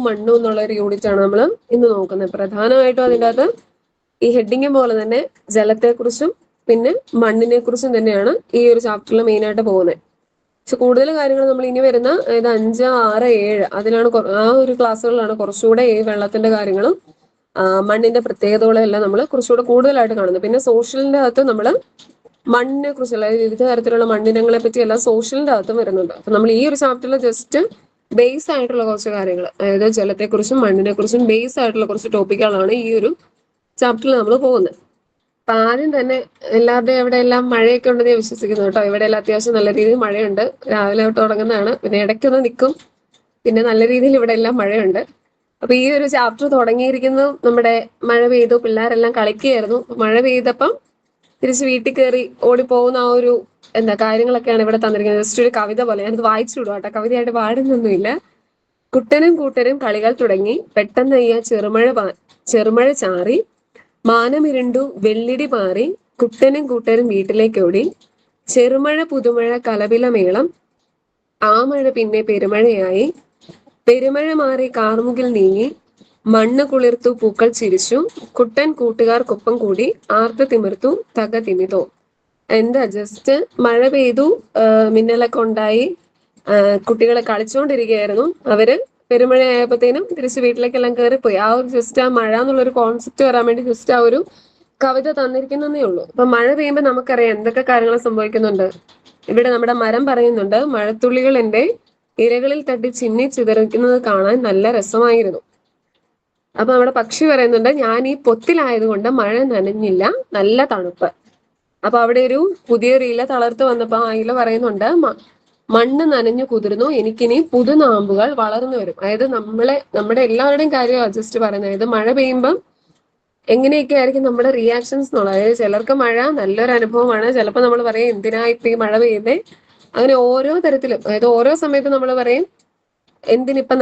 മണ്ണും എന്നുള്ള ഒരു യൂണിറ്റ് ആണ് നമ്മൾ ഇന്ന് നോക്കുന്നത്. പ്രധാനമായിട്ടും അതിൻ്റെ അകത്ത് ഈ ഹെഡിങ് പോലെ തന്നെ ജലത്തെക്കുറിച്ചും പിന്നെ മണ്ണിനെ കുറിച്ചും തന്നെയാണ് ഈ ഒരു ചാപ്റ്ററിൽ മെയിൻ ആയിട്ട് പോകുന്നത്. പക്ഷെ കൂടുതൽ കാര്യങ്ങൾ നമ്മൾ ഇനി വരുന്ന അതായത് 5, 6, 7 അതിലാണ് ആ ഒരു ക്ലാസ്സുകളിലാണ് കുറച്ചുകൂടെ ഈ വെള്ളത്തിന്റെ കാര്യങ്ങളും മണ്ണിന്റെ പ്രത്യേകതകളും എല്ലാം നമ്മൾ കുറച്ചുകൂടെ കൂടുതലായിട്ട് കാണുന്നത്. പിന്നെ സോഷ്യലിന്റെ അകത്ത് നമ്മൾ മണ്ണിനെ കുറിച്ചുള്ള വിവിധ തരത്തിലുള്ള മണ്ണിനങ്ങളെ പറ്റി എല്ലാം സോഷ്യലിന്റെ അകത്തും വരുന്നുണ്ട്. അപ്പൊ നമ്മൾ ഈ ഒരു ചാപ്റ്ററിൽ ജസ്റ്റ് ബേസ് ആയിട്ടുള്ള കുറച്ച് കാര്യങ്ങൾ, അതായത് ജലത്തെക്കുറിച്ചും മണ്ണിനെ കുറിച്ചും ബേസ് ആയിട്ടുള്ള കുറച്ച് ടോപ്പിക്കുകളാണ് ഈ ഒരു ചാപ്റ്ററിൽ നമ്മൾ പോകുന്നത്. അപ്പൊ ആദ്യം തന്നെ എല്ലാവരുടെയും എവിടെ എല്ലാം മഴയൊക്കെ ഉണ്ടെന്ന് ഞാൻ വിശ്വസിക്കുന്നു കേട്ടോ. ഇവിടെ എല്ലാം അത്യാവശ്യം നല്ല രീതിയിൽ മഴയുണ്ട്. രാവിലെ തൊട്ട് തുടങ്ങുന്നതാണ്, പിന്നെ ഇടയ്ക്കൊന്ന് നിൽക്കും, പിന്നെ നല്ല രീതിയിൽ ഇവിടെ എല്ലാം മഴയുണ്ട്. അപ്പൊ ഈ ഒരു ചാപ്റ്റർ തുടങ്ങിയിരിക്കുന്നു നമ്മുടെ മഴ പെയ്തു, പിള്ളേരെല്ലാം കളിക്കുകയായിരുന്നു. മഴ പെയ്തപ്പം തിരിച്ച് വീട്ടിൽ കയറി ഓടിപ്പോകുന്ന ആ ഒരു കാര്യങ്ങളൊക്കെയാണ് ഇവിടെ തന്നിരിക്കുന്നത്. ജസ്റ്റ് ഒരു കവിത പോലെ ഞാനത് വായിച്ചു വിടും കേട്ടോ, കവിതയായിട്ട് പാടുന്നൊന്നുമില്ല. കുട്ടനും കൂട്ടരും കളികൾ തുടങ്ങി, പെട്ടെന്നയ്യ ചെറുമഴ ചാറി, മാനമിരണ്ടു വെള്ളിടി പാറി, കുട്ടനും കൂട്ടരും വീട്ടിലേക്കോടി, ചെറുമഴ പുതുമഴ കലപിലമേളം, ആ മഴ പിന്നെ പെരുമഴയായി, പെരുമഴ മാറി കാർമുകിൽ നീങ്ങി, മണ്ണ് കുളിർത്തു പൂക്കൾ ചിരിച്ചു, കുട്ടൻ കൂട്ടുകാർക്കൊപ്പം കൂടി, ആർത്ത് തിമിർത്തു തക തിമിതോ. ജസ്റ്റ് മഴ പെയ്തു, മിന്നലൊക്കെ ഉണ്ടായി, കുട്ടികളെ കളിച്ചുകൊണ്ടിരിക്കുകയായിരുന്നു. അവര് പെരുമഴയായപ്പോഴത്തേനും തിരിച്ച് വീട്ടിലേക്കെല്ലാം കയറിപ്പോയി. ആ ഒരു ജസ്റ്റ് ആ മഴ എന്നുള്ളൊരു കോൺസെപ്റ്റ് വരാൻ വേണ്ടി ജസ്റ്റ് ആ ഒരു കവിത തന്നിരിക്കുന്നതേ ഉള്ളൂ. അപ്പൊ മഴ പെയ്യുമ്പോൾ നമുക്കറിയാം എന്തൊക്കെ കാര്യങ്ങൾ സംഭവിക്കുന്നുണ്ട്. ഇവിടെ നമ്മുടെ മരം പറയുന്നുണ്ട്, മഴത്തുള്ളികൾ എന്റെ ഇരകളിൽ തട്ടി ചിന്നി ചിതറിക്കുന്നത് കാണാൻ നല്ല രസമായിരുന്നു. അപ്പൊ നമ്മുടെ പക്ഷി പറയുന്നുണ്ട്, ഞാൻ ഈ പൊത്തിലായതുകൊണ്ട് മഴ നനഞ്ഞില്ല, നല്ല തണുപ്പ്. അപ്പൊ അവിടെ ഒരു പുതിയൊരു ഇല തളർത്ത് വന്നപ്പോ ആ ഇല പറയുന്നുണ്ട്, മണ്ണ് നനഞ്ഞു കുതിർന്നു, എനിക്കിനി പുതുനാമ്പുകൾ വളർന്നു വരും. അതായത് നമ്മുടെ എല്ലാവരുടെയും കാര്യമാണ് ജസ്റ്റ് പറയുന്നത്. അതായത് മഴ പെയ്യുമ്പം എങ്ങനെയൊക്കെ ആയിരിക്കും നമ്മുടെ റിയാക്ഷൻസ് എന്നുള്ളത്. അതായത് ചിലർക്ക് മഴ നല്ലൊരു അനുഭവമാണ്, ചിലപ്പോൾ നമ്മൾ പറയും എന്തിനാ ഇപ്പൊ ഈ മഴ പെയ്യുന്നേ. അങ്ങനെ ഓരോ തരത്തിലും, അതായത് ഓരോ സമയത്തും നമ്മൾ പറയും എന്തിനിപ്പൊ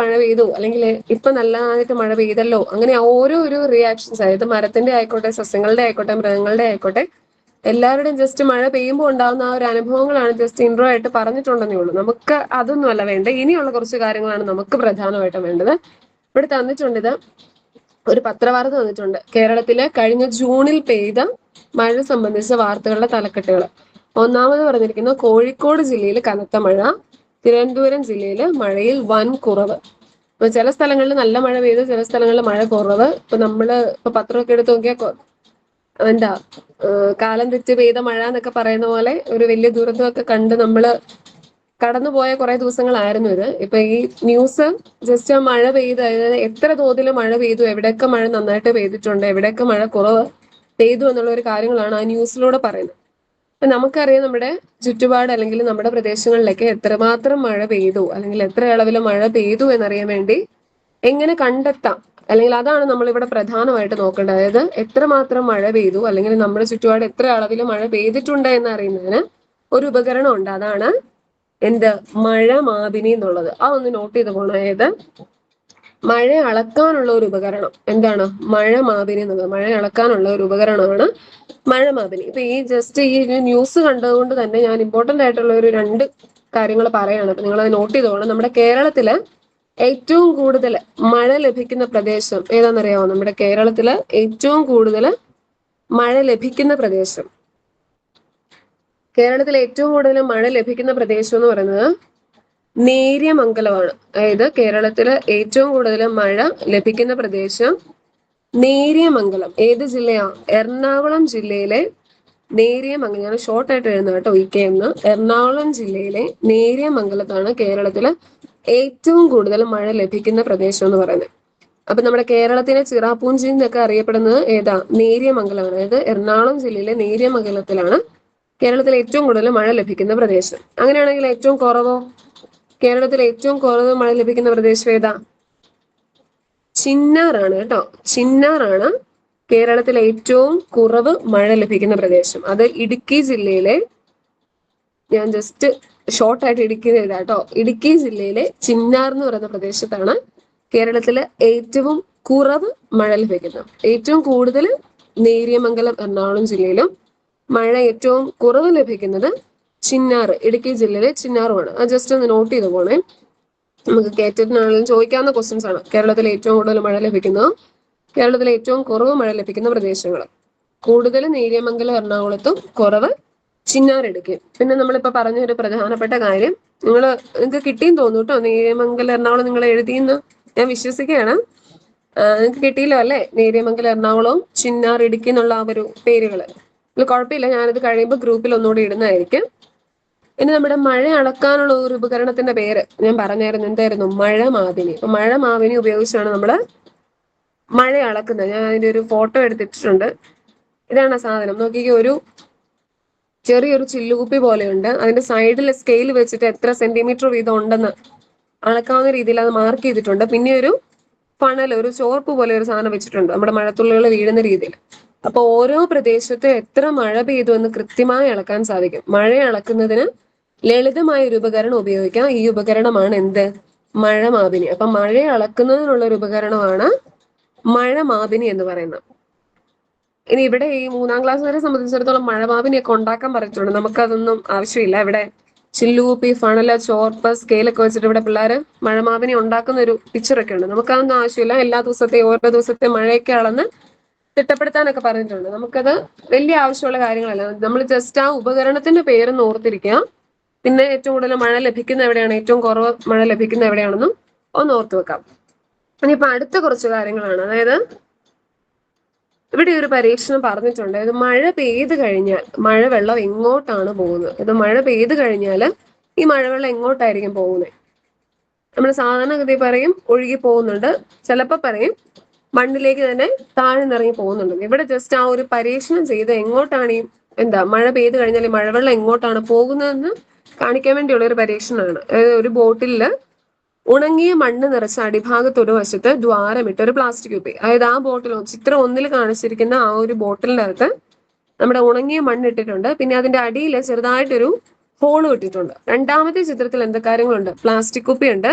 മഴ പെയ്തു, അല്ലെങ്കിൽ ഇപ്പൊ നല്ലതായിട്ട് മഴ പെയ്തല്ലോ. അങ്ങനെ ഓരോ ഒരു റിയാക്ഷൻസ്, അതായത് മരത്തിന്റെ ആയിക്കോട്ടെ, സസ്യങ്ങളുടെ ആയിക്കോട്ടെ, മൃഗങ്ങളുടെ ആയിക്കോട്ടെ, എല്ലാവരുടെയും ജസ്റ്റ് മഴ പെയ്യുമ്പോൾ ഉണ്ടാകുന്ന ആ ഒരു അനുഭവങ്ങളാണ് ജസ്റ്റ് ഇൻട്രോ ആയിട്ട് പറഞ്ഞിട്ടുണ്ടെന്നേ ഉള്ളൂ. നമുക്ക് അതൊന്നുമല്ല വേണ്ടത്, ഇനിയുള്ള കുറച്ച് കാര്യങ്ങളാണ് നമുക്ക് പ്രധാനമായിട്ടും വേണ്ടത്. ഇവിടെ തന്നിട്ടുണ്ട് ഇത് ഒരു പത്രവാർത്ത തന്നിട്ടുണ്ട്. കേരളത്തിലെ കഴിഞ്ഞ ജൂണിൽ പെയ്ത മഴ സംബന്ധിച്ച വാർത്തകളുടെ തലക്കെട്ടുകൾ. ഒന്നാമത് പറഞ്ഞിരിക്കുന്നത് കോഴിക്കോട് ജില്ലയിൽ കനത്ത മഴ, തിരുവനന്തപുരം ജില്ലയിൽ മഴയിൽ വൻ കുറവ്. ഇപ്പൊ ചില സ്ഥലങ്ങളിൽ നല്ല മഴ പെയ്തു, ചില സ്ഥലങ്ങളിൽ മഴ കുറവ്. ഇപ്പൊ പത്രമൊക്കെ എടുത്ത് നോക്കിയാൽ കാലം തെറ്റി പെയ്ത മഴ എന്നൊക്കെ പറയുന്ന പോലെ ഒരു വലിയ ദുരന്തമൊക്കെ കണ്ട് നമ്മള് കടന്നുപോയ കുറെ ദിവസങ്ങളായിരുന്നു ഇത്. ഇപ്പൊ ഈ ന്യൂസ് ജസ്റ്റ് ആ മഴ പെയ്ത്, അതായത് എത്ര തോതിൽ മഴ പെയ്തു, എവിടെയൊക്കെ മഴ നന്നായിട്ട് പെയ്തിട്ടുണ്ട്, എവിടെയൊക്കെ മഴ കുറവ് പെയ്തു എന്നുള്ള ഒരു കാര്യങ്ങളാണ് ആ ന്യൂസിലൂടെ പറയുന്നത്. അപ്പൊ നമുക്കറിയാം നമ്മുടെ ചുറ്റുപാട് അല്ലെങ്കിൽ നമ്മുടെ പ്രദേശങ്ങളിലേക്ക് എത്രമാത്രം മഴ പെയ്തു, അല്ലെങ്കിൽ എത്ര അളവിൽ മഴ പെയ്തു എന്നറിയാൻ വേണ്ടി എങ്ങനെ കണ്ടെത്താം, അല്ലെങ്കിൽ അതാണ് നമ്മൾ ഇവിടെ പ്രധാനമായിട്ട് നോക്കേണ്ടത്. അതായത് എത്രമാത്രം മഴ പെയ്തു, അല്ലെങ്കിൽ നമ്മുടെ ചുറ്റുപാട് എത്ര അളവിൽ മഴ പെയ്തിട്ടുണ്ട് എന്ന് അറിയുന്നതിന് ഒരു ഉപകരണം ഉണ്ട്. അതാണ് മഴ മാപിനി എന്നുള്ളത്. അതൊന്ന് നോട്ട് ചെയ്ത് പോകണം. അതായത് മഴ അളക്കാനുള്ള ഒരു ഉപകരണം എന്താണ് മഴ മാപിനി എന്നുള്ളത്. മഴ അളക്കാനുള്ള ഒരു ഉപകരണമാണ് മഴ മാപിനി. ഇപ്പൊ ഈ ന്യൂസ് കണ്ടതുകൊണ്ട് തന്നെ ഞാൻ ഇമ്പോർട്ടന്റ് ആയിട്ടുള്ള ഒരു 2 കാര്യങ്ങൾ പറയാണ്. അപ്പൊ നിങ്ങൾ അത് നോട്ട് ചെയ്തോളാം. നമ്മുടെ കേരളത്തില് ഏറ്റവും കൂടുതൽ മഴ ലഭിക്കുന്ന പ്രദേശം ഏതാണെന്നറിയാമോ? നമ്മുടെ കേരളത്തില് ഏറ്റവും കൂടുതൽ മഴ ലഭിക്കുന്ന പ്രദേശം, കേരളത്തിൽ ഏറ്റവും കൂടുതൽ മഴ ലഭിക്കുന്ന പ്രദേശം എന്ന് പറയുന്നത് നേര്യമംഗലമാണ്. അതായത് കേരളത്തില് ഏറ്റവും കൂടുതൽ മഴ ലഭിക്കുന്ന പ്രദേശം നേര്യമംഗലം. ഏത് ജില്ലയാ? എറണാകുളം ജില്ലയിലെ നേര്യമംഗലം. ഞാൻ ഷോർട്ടായിട്ട് എഴുതുന്നത് കേട്ടോ, എന്ന്. എറണാകുളം ജില്ലയിലെ നേര്യമംഗലത്താണ് കേരളത്തില് ഏറ്റവും കൂടുതൽ മഴ ലഭിക്കുന്ന പ്രദേശം എന്ന് പറയുന്നത്. അപ്പൊ നമ്മുടെ കേരളത്തിലെ ചിറാപൂഞ്ചി എന്നൊക്കെ അറിയപ്പെടുന്നത് ഏതാ? നേര്യമംഗലമാണ്. അതായത് എറണാകുളം ജില്ലയിലെ നേര്യമംഗലത്തിലാണ് കേരളത്തിൽ ഏറ്റവും കൂടുതൽ മഴ ലഭിക്കുന്ന പ്രദേശം. അങ്ങനെയാണെങ്കിൽ ഏറ്റവും കുറവോ? കേരളത്തിൽ ഏറ്റവും കുറവ് മഴ ലഭിക്കുന്ന പ്രദേശം ഏതാ? ചിന്നാറാണ് കേട്ടോ. ചിന്നാറാണ് കേരളത്തിൽ ഏറ്റവും കുറവ് മഴ ലഭിക്കുന്ന പ്രദേശം. അത് ഇടുക്കി ജില്ലയിലെ, ഞാൻ ജസ്റ്റ് ഷോർട്ടായിട്ട് ഇടുക്കി കേട്ടോ, ഇടുക്കി ജില്ലയിലെ ചിന്നാർ എന്ന് പറയുന്ന പ്രദേശത്താണ് കേരളത്തില് ഏറ്റവും കുറവ് മഴ ലഭിക്കുന്നത്. ഏറ്റവും കൂടുതൽ നേര്യമംഗലം എറണാകുളം ജില്ലയിലും മഴ ഏറ്റവും കുറവ് ലഭിക്കുന്നത് ചിന്നാർ ഇടുക്കി ജില്ലയിലെ ചിന്നാറുമാണ്. അത് ജസ്റ്റ് ഒന്ന് നോട്ട് ചെയ്ത് പോണേ. നമുക്ക് കേറ്ററ്റിനാണെങ്കിലും ചോദിക്കാവുന്ന ക്വസ്റ്റ്യൻസ് ആണ്. കേരളത്തിൽ ഏറ്റവും കൂടുതൽ മഴ ലഭിക്കുന്നത്, കേരളത്തിൽ ഏറ്റവും കുറവ് മഴ ലഭിക്കുന്ന പ്രദേശങ്ങൾ. കൂടുതൽ നേര്യമംഗലം എറണാകുളത്തും, കുറവ് ചിന്നാർ ഇടുക്കിയും. പിന്നെ നമ്മളിപ്പോ പറഞ്ഞ ഒരു പ്രധാനപ്പെട്ട കാര്യം, നിങ്ങൾക്ക് കിട്ടിയെന്ന് തോന്നുന്നു കേട്ടോ, നേര്യമംഗലം എറണാകുളം നിങ്ങൾ എഴുതിയെന്ന് ഞാൻ വിശ്വസിക്കുകയാണ്. നിങ്ങൾക്ക് കിട്ടിയില്ലോ അല്ലെ? നേര്യമംഗലം എറണാകുളവും ചിന്നാർ ഇടുക്കി എന്നുള്ള ആ ഒരു പേരുകൾ. കുഴപ്പമില്ല, ഞാനിത് കഴിയുമ്പോൾ ഗ്രൂപ്പിൽ ഒന്നുകൂടി ഇടുന്നതായിരിക്കും. ഇനി നമ്മുടെ മഴ അളക്കാനുള്ള ഒരു ഉപകരണത്തിന്റെ പേര് ഞാൻ പറഞ്ഞായിരുന്നു, എന്തായിരുന്നു? മഴമാപിനി. അപ്പൊ മഴമാപിനി ഉപയോഗിച്ചാണ് നമ്മൾ മഴ അളക്കുന്നത്. ഞാൻ അതിന്റെ ഒരു ഫോട്ടോ എടുത്തിട്ടുണ്ട്. ഇതാണ് ആ സാധനം. നോക്കിക്കേ, ഒരു ചെറിയൊരു ചില്ലുകുപ്പി പോലെയുണ്ട്. അതിന്റെ സൈഡിൽ സ്കെയിൽ വെച്ചിട്ട് എത്ര സെന്റിമീറ്റർ വീതം ഉണ്ടെന്ന് അളക്കാവുന്ന രീതിയിൽ അത് മാർക്ക് ചെയ്തിട്ടുണ്ട്. പിന്നെ ഒരു ഫണൽ, ഒരു ചോർപ്പ് പോലെ ഒരു സാധനം വെച്ചിട്ടുണ്ട്, നമ്മുടെ മഴത്തുള്ളികൾ വീഴുന്ന രീതിയിൽ. അപ്പൊ ഓരോ പ്രദേശത്ത് എത്ര മഴ പെയ്തു എന്ന് കൃത്യമായി അളക്കാൻ സാധിക്കും. മഴ അളക്കുന്നതിന് ലളിതമായ ഒരു ഉപകരണം ഉപയോഗിക്കാം. ഈ ഉപകരണമാണ് എന്ത്? മഴമാപിനി. അപ്പൊ മഴ അളക്കുന്നതിനുള്ള ഒരു ഉപകരണമാണ് മഴമാപിനി എന്ന് പറയുന്നത്. ഇനി ഇവിടെ ഈ 3ാം ക്ലാസ് വരെ സംബന്ധിച്ചിടത്തോളം മഴമാപിനിയൊക്കെ ഉണ്ടാക്കാൻ പറഞ്ഞിട്ടുണ്ട്. നമുക്കതൊന്നും ആവശ്യമില്ല. ഇവിടെ ചില്ലുകുപ്പി, ഫണല്, ചോർപ്പ്, സ്കെയിലൊക്കെ വെച്ചിട്ട് ഇവിടെ പിള്ളേർ മഴമാപിനി ഉണ്ടാക്കുന്ന ഒരു പിക്ചറൊക്കെ ഉണ്ട്. നമുക്കതൊന്നും ആവശ്യമില്ല. എല്ലാ ദിവസത്തെയും ഓരോ ദിവസത്തെ മഴയൊക്കെ അളന്ന് തിട്ടപ്പെടുത്താനൊക്കെ പറഞ്ഞിട്ടുണ്ട്. നമുക്കത് വലിയ ആവശ്യമുള്ള കാര്യങ്ങളല്ല. നമ്മൾ ജസ്റ്റ് ആ ഉപകരണത്തിന്റെ പേരൊന്ന് ഓർത്തിരിക്കുക. പിന്നെ ഏറ്റവും കൂടുതൽ മഴ ലഭിക്കുന്ന എവിടെയാണ്, ഏറ്റവും കുറവ് മഴ ലഭിക്കുന്ന എവിടെയാണെന്നും ഒന്ന് ഓർത്തു വെക്കാം. ഇനിയിപ്പോ അടുത്ത കുറച്ച് കാര്യങ്ങളാണ്. അതായത് ഇവിടെ ഒരു പരീക്ഷണം പറഞ്ഞിട്ടുണ്ട്. ഇത് മഴ പെയ്തു കഴിഞ്ഞാൽ മഴവെള്ളം എങ്ങോട്ടാണ് പോകുന്നത്? ഇത് മഴ പെയ്തു കഴിഞ്ഞാൽ ഈ മഴവെള്ളം എങ്ങോട്ടായിരിക്കും പോകുന്നത്? നമ്മൾ സാധാരണഗതി പറയും ഒഴുകി പോകുന്നുണ്ട്, ചിലപ്പോൾ പറയും മണ്ണിലേക്ക് തന്നെ താഴ്ന്നിറങ്ങി പോകുന്നുണ്ട്. ഇവിടെ ജസ്റ്റ് ആ ഒരു പരീക്ഷണം ചെയ്ത് എങ്ങോട്ടാണ് ഈ മഴ പെയ്തു കഴിഞ്ഞാൽ ഈ മഴവെള്ളം എങ്ങോട്ടാണ് പോകുന്നതെന്ന് കാണിക്കാൻ വേണ്ടിയുള്ള ഒരു പരീക്ഷണമാണ്. ഒരു ബോട്ടിലില് ഉണങ്ങിയ മണ്ണ് നിറച്ച അടിഭാഗത്ത് ഒരു വശത്ത് ദ്വാരമിട്ട് ഒരു പ്ലാസ്റ്റിക് കുപ്പി, അതായത് ആ ബോട്ടിൽ ചിത്രം 1 കാണിച്ചിരിക്കുന്ന ആ ഒരു ബോട്ടിലിന്റെ അകത്ത് നമ്മുടെ ഉണങ്ങിയ മണ്ണ് ഇട്ടിട്ടുണ്ട്. പിന്നെ അതിന്റെ അടിയിൽ ചെറുതായിട്ടൊരു ഹോളും ഇട്ടിട്ടുണ്ട്. രണ്ടാമത്തെ ചിത്രത്തിൽ എന്തൊക്കെ കാര്യങ്ങളുണ്ട്? പ്ലാസ്റ്റിക് കുപ്പിയുണ്ട്,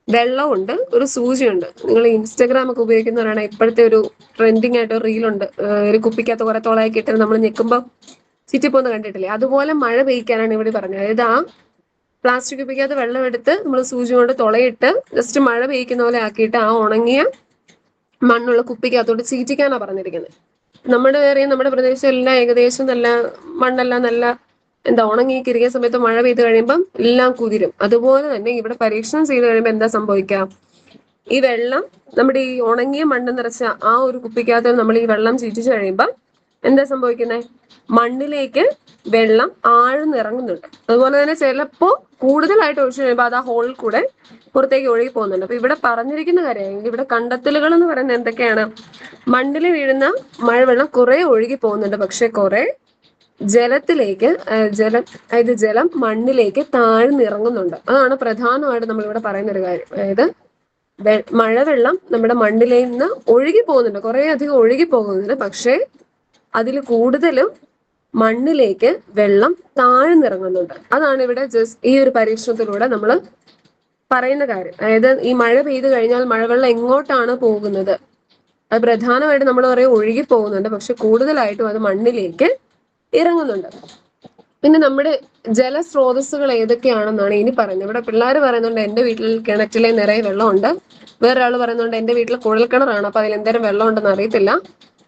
വെള്ളമുണ്ട്, ഒരു സൂചിയുണ്ട്. നിങ്ങൾ ഇൻസ്റ്റഗ്രാം ഒക്കെ ഉപയോഗിക്കുന്നവരാണ്, ഇപ്പോഴത്തെ ഒരു ട്രെൻഡിങ് ആയിട്ട് ഒരു റീലുണ്ട്, ഒരു കുപ്പിക്കകത്ത് കുറെ തുളയൊക്കെ ഇട്ട് നമ്മൾ ഞെക്കുമ്പോൾ ചുറ്റിപ്പോന്ന് കണ്ടിട്ടില്ലേ? അതുപോലെ മഴ പെയ്ക്കാനാണ് ഇവിടെ പറഞ്ഞത്. അതായത് ആ പ്ലാസ്റ്റിക് കുപ്പിക്കകത്ത് വെള്ളം എടുത്ത് നമ്മൾ സൂചി കൊണ്ട് തുളയിട്ട് ജസ്റ്റ് മഴ പെയ്ക്കുന്ന പോലെ ആക്കിയിട്ട് ആ ഉണങ്ങിയ മണ്ണുള്ള കുപ്പിക്കകത്തോട്ട് ചീറ്റിക്കാനാണ് പറഞ്ഞിരിക്കുന്നത്. നമ്മുടെ പ്രദേശം എല്ലാം ഏകദേശം നല്ല മണ്ണെല്ലാം നല്ല ഉണങ്ങി കിരികിയ സമയത്ത് മഴ പെയ്ത് കഴിയുമ്പം എല്ലാം കുതിരും. അതുപോലെ തന്നെ ഇവിടെ പരീക്ഷണം ചെയ്ത് കഴിയുമ്പോൾ എന്താ സംഭവിക്കാം? ഈ വെള്ളം നമ്മുടെ ഈ ഉണങ്ങിയ മണ്ണ് നിറച്ച ആ ഒരു കുപ്പിക്കകത്ത് നമ്മൾ ഈ വെള്ളം ചീറ്റിച്ചു കഴിയുമ്പോൾ എന്താ സംഭവിക്കുന്നത്? മണ്ണിലേക്ക് വെള്ളം ആഴ്ന്നിറങ്ങുന്നുണ്ട്. അതുപോലെ തന്നെ ചിലപ്പോ കൂടുതലായിട്ട് ഒഴിച്ചു കഴിയുമ്പോൾ അത് ആ ഹോളിൽ കൂടെ പുറത്തേക്ക് ഒഴുകി പോകുന്നുണ്ട്. അപ്പൊ ഇവിടെ പറഞ്ഞിരിക്കുന്ന കാര്യം, ഇവിടെ കണ്ടെത്തലുകൾ എന്ന് പറയുന്നത് എന്തൊക്കെയാണ്? മണ്ണിൽ വീഴുന്ന മഴവെള്ളം കുറെ ഒഴുകി പോകുന്നുണ്ട്, പക്ഷെ കുറെ ജലത്തിലേക്ക് ജലം മണ്ണിലേക്ക് താഴ്ന്നിറങ്ങുന്നുണ്ട്. അതാണ് പ്രധാനമായിട്ട് നമ്മളിവിടെ പറയുന്ന ഒരു കാര്യം. അതായത് മഴവെള്ളം നമ്മുടെ മണ്ണിൽ നിന്ന് ഒഴുകി പോകുന്നുണ്ട്, കുറെ അധികം ഒഴുകി പോകുന്നുണ്ട്, പക്ഷെ അതിൽ കൂടുതലും മണ്ണിലേക്ക് വെള്ളം താഴ്ന്നിറങ്ങുന്നുണ്ട്. അതാണ് ഇവിടെ ഈ ഒരു പരീക്ഷണത്തിലൂടെ നമ്മൾ പറയുന്ന കാര്യം. അതായത് ഈ മഴ പെയ്തു കഴിഞ്ഞാൽ മഴവെള്ളം എങ്ങോട്ടാണ് പോകുന്നത്? അത് പ്രധാനമായിട്ട് നമ്മൾ പറയും ഒഴുകി പോകുന്നുണ്ട്, പക്ഷെ കൂടുതലായിട്ടും അത് മണ്ണിലേക്ക് ഇറങ്ങുന്നുണ്ട്. പിന്നെ നമ്മുടെ ജലസ്രോതസ്സുകൾ ഏതൊക്കെയാണെന്നാണ് ഇനി പറയുന്നത്. ഇവിടെ പിള്ളേർ പറയുന്നുണ്ട് എന്റെ വീട്ടിൽ കിണറ്റിലെ നിറയെ വെള്ളമുണ്ട്. വേറൊരാൾ പറയുന്നുണ്ട് എന്റെ വീട്ടിൽ കുഴൽക്കിണറാണ്, അപ്പൊ അതിൽ എന്തേലും വെള്ളം ഉണ്ടെന്ന് അറിയത്തില്ല.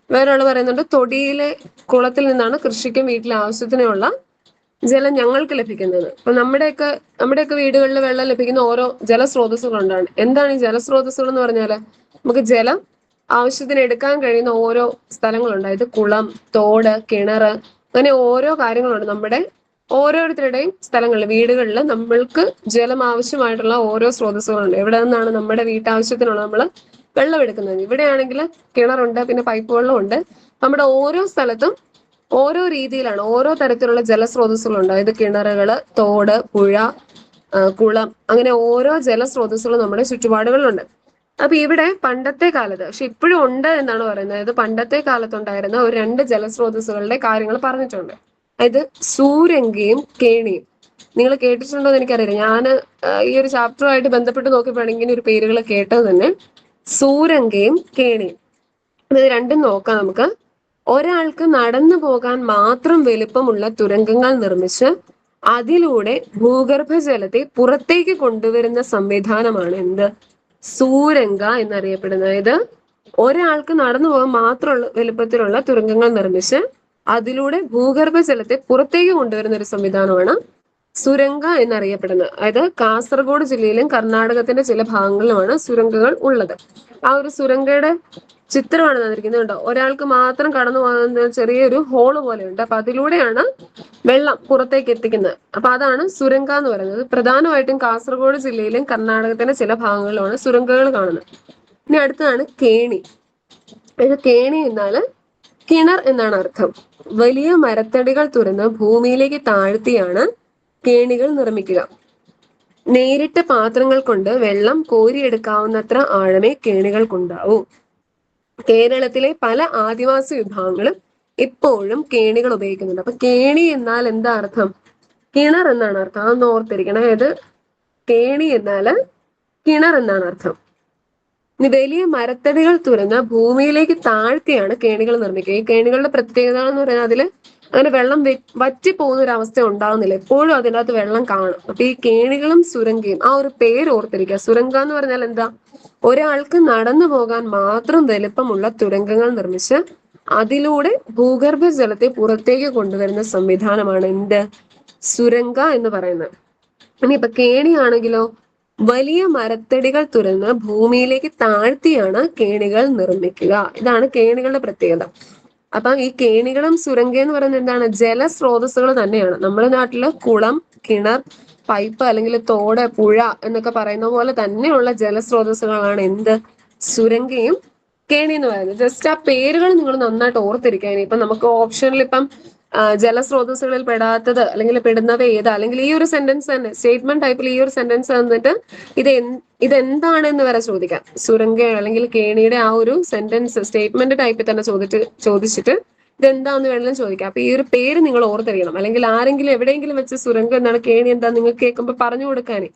വേറൊരാൾ പറയുന്നുണ്ട് തൊടിയിലെ കുളത്തിൽ നിന്നാണ് കൃഷിക്കും വീട്ടിലെ ആവശ്യത്തിനുള്ള ജലം ഞങ്ങൾക്ക് ലഭിക്കുന്നത്. അപ്പൊ നമ്മുടെയൊക്കെ വീടുകളിൽ വെള്ളം ലഭിക്കുന്ന ഓരോ ജലസ്രോതസ്സുകളുണ്ടാണ്. എന്താണ് ഈ ജലസ്രോതസ്സുകൾ എന്ന് പറഞ്ഞാല്? നമുക്ക് ജലം ആവശ്യത്തിന് എടുക്കാൻ കഴിയുന്ന ഓരോ സ്ഥലങ്ങളുണ്ട്. അതായത് കുളം, തോട്, കിണറ്, അങ്ങനെ ഓരോ കാര്യങ്ങളുണ്ട് നമ്മുടെ ഓരോരുത്തരുടെയും സ്ഥലങ്ങളിൽ, വീടുകളിൽ നമ്മൾക്ക് ജലം ആവശ്യമായിട്ടുള്ള ഓരോ സ്രോതസ്സുകളുണ്ട്. എവിടെ നിന്നാണ് നമ്മുടെ വീട്ടാവശ്യത്തിനുള്ള നമ്മൾ വെള്ളം എടുക്കുന്നത്? ഇവിടെയാണെങ്കിൽ കിണറുണ്ട്, പിന്നെ പൈപ്പ് വെള്ളമുണ്ട്. നമ്മുടെ ഓരോ സ്ഥലത്തും ഓരോ രീതിയിലാണ്, ഓരോ തരത്തിലുള്ള ജലസ്രോതസ്സുകളുണ്ട്. അതായത് കിണറുകള്, തോട്, പുഴ, കുളം, അങ്ങനെ ഓരോ ജലസ്രോതസ്സുകളും നമ്മുടെ ചുറ്റുപാടുകളിലുണ്ട്. അപ്പൊ ഇവിടെ പണ്ടത്തെ കാലത്ത്, പക്ഷെ ഇപ്പോഴും ഉണ്ട് എന്നാണ് പറയുന്നത്. അതായത് പണ്ടത്തെ കാലത്തുണ്ടായിരുന്ന ഒരു 2 ജലസ്രോതസ്സുകളുടെ കാര്യങ്ങൾ പറഞ്ഞിട്ടുണ്ട്. അതായത് സൂരംഗയും കേണിയും. നിങ്ങൾ കേട്ടിട്ടുണ്ടോ എന്ന് എനിക്കറിയില്ല. ഞാൻ ഈ ഒരു ചാപ്റ്ററുമായിട്ട് ബന്ധപ്പെട്ട് നോക്കിയപ്പോഴാണ് ഇങ്ങനെ ഒരു പേരുകൾ കേട്ടത് തന്നെ. സൂരംഗയും കേണിയും. ഇത് രണ്ടും നോക്കാം നമുക്ക്. ഒരാൾക്ക് നടന്നു പോകാൻ മാത്രം വലുപ്പമുള്ള തുരങ്കങ്ങൾ നിർമ്മിച്ച് അതിലൂടെ ഭൂഗർഭജലത്തെ പുറത്തേക്ക് കൊണ്ടുവരുന്ന സംവിധാനമാണ് എന്ത്? സൂരംഗ എന്നറിയപ്പെടുന്നത്. അതായത് ഒരാൾക്ക് നടന്നു പോകാൻ മാത്രമുള്ള വലുപ്പത്തിലുള്ള തുരങ്കങ്ങൾ നിർമ്മിച്ച് അതിലൂടെ ഭൂഗർഭജലത്തെ പുറത്തേക്ക് കൊണ്ടുവരുന്ന ഒരു സംവിധാനമാണ് സുരംഗ എന്നറിയപ്പെടുന്നത്. അതായത് കാസർഗോഡ് ജില്ലയിലും കർണാടകത്തിന്റെ ചില ഭാഗങ്ങളിലുമാണ് സുരംഗകൾ ഉള്ളത്. ആ ഒരു സുരംഗയുടെ ചിത്രമാണ് തന്നിരിക്കുന്നത്. കണ്ടോ, ഒരാൾക്ക് മാത്രം കടന്നു പോകുന്ന ചെറിയൊരു ഹോള് പോലെയുണ്ട്. അപ്പൊ അതിലൂടെയാണ് വെള്ളം പുറത്തേക്ക് എത്തിക്കുന്നത്. അപ്പൊ അതാണ് സുരംഗ എന്ന് പറയുന്നത്. പ്രധാനമായിട്ടും കാസർഗോഡ് ജില്ലയിലും കർണാടകത്തിന്റെ ചില ഭാഗങ്ങളിലുമാണ് സുരംഗകൾ കാണുന്നത്. ഇനി അടുത്തതാണ് കേണി. ഇത് കേണി എന്നാല് കിണർ എന്നാണ് അർത്ഥം. വലിയ മരത്തടികൾ തുറന്ന് ഭൂമിയിലേക്ക് താഴ്ത്തിയാണ് കേണികൾ നിർമ്മിക്കുക. നേരിട്ട് പാത്രങ്ങൾ കൊണ്ട് വെള്ളം കോരിയെടുക്കാവുന്നത്ര ആഴമേ കേണികൾക്കുണ്ടാവൂ. കേരളത്തിലെ പല ആദിവാസി വിഭാഗങ്ങളും ഇപ്പോഴും കേണികൾ ഉപയോഗിക്കുന്നുണ്ട്. അപ്പൊ കേണി എന്നാൽ എന്താ അർത്ഥം? കിണർ എന്നാണ് അർത്ഥം. അതൊന്ന് ഓർത്തിരിക്കണം. അതായത് കേണി എന്നാല് കിണർ എന്നാണ് അർത്ഥം. ഇനി വലിയ മരത്തടികൾ തുറന്ന് ഭൂമിയിലേക്ക് താഴ്ത്തിയാണ് കേണികൾ നിർമ്മിക്കുക. ഈ കേണികളുടെ പ്രത്യേകത എന്ന് പറയുന്നത് അതില് അങ്ങനെ വെള്ളം വറ്റി പോകുന്ന ഒരു അവസ്ഥ ഉണ്ടാകുന്നില്ല. എപ്പോഴും അതിനകത്ത് വെള്ളം കാണും. അപ്പൊ ഈ കേണികളും സുരംഗയും ആ ഒരു പേര് ഓർത്തിരിക്കുക. സുരംഗ എന്ന് പറഞ്ഞാൽ എന്താ? ഒരാൾക്ക് നടന്നു പോകാൻ മാത്രം വലുപ്പമുള്ള തുരങ്കങ്ങൾ നിർമ്മിച്ച് അതിലൂടെ ഭൂഗർഭ ജലത്തെ പുറത്തേക്ക് കൊണ്ടുവരുന്ന സംവിധാനമാണ് എന്ത്? സുരംഗ എന്ന് പറയുന്നത്. ഇനിയിപ്പൊ കേണിയാണെങ്കിലോ, വലിയ മരത്തടികൾ തുറന്ന് ഭൂമിയിലേക്ക് താഴ്ത്തിയാണ് കേണികൾ നിർമ്മിക്കുക. ഇതാണ് കേണികളുടെ പ്രത്യേകത. അപ്പൊ ഈ കേണികളും സുരംഗ എന്ന് പറയുന്നത് എന്താണ്? ജലസ്രോതസ്സുകൾ തന്നെയാണ്. നമ്മുടെ നാട്ടില് കുളം, കിണർ, പൈപ്പ് അല്ലെങ്കിൽ തോട്, പുഴ എന്നൊക്കെ പറയുന്ന പോലെ തന്നെയുള്ള ജലസ്രോതസ്സുകളാണ് എന്ത്? സുരംഗയും കേണി എന്ന് പറയുന്നത്. ജസ്റ്റ് ആ പേരുകൾ നിങ്ങൾ നന്നായിട്ട് ഓർത്തിരിക്കാൻ. ഇപ്പൊ നമുക്ക് ഓപ്ഷനിൽ ഇപ്പം ജലസ്രോതസ്സുകളിൽ പെടാത്തത് അല്ലെങ്കിൽ പെടുന്നത് ഏതാ, അല്ലെങ്കിൽ ഈ ഒരു സെന്റൻസ് തന്നെ സ്റ്റേറ്റ്മെന്റ് ടൈപ്പിൽ ഈ ഒരു സെന്റൻസ് തന്നിട്ട് ഇതെന്താണെന്ന് വരെ ചോദിക്കാം. സുരംഗ അല്ലെങ്കിൽ കേണിയുടെ ആ ഒരു സെന്റൻസ് സ്റ്റേറ്റ്മെന്റ് ടൈപ്പിൽ തന്നെ ചോദിച്ചിട്ട് ഇതെന്താന്ന് വേണമെങ്കിലും ചോദിക്കാം. അപ്പൊ ഈ ഒരു പേര് നിങ്ങൾ ഓർത്തിരിക്കണം. അല്ലെങ്കിൽ ആരെങ്കിലും എവിടെയെങ്കിലും വെച്ച് സുരംഗം എന്താണ്, കേണി എന്താ നിങ്ങൾക്ക് കേൾക്കുമ്പോൾ പറഞ്ഞു കൊടുക്കാനേ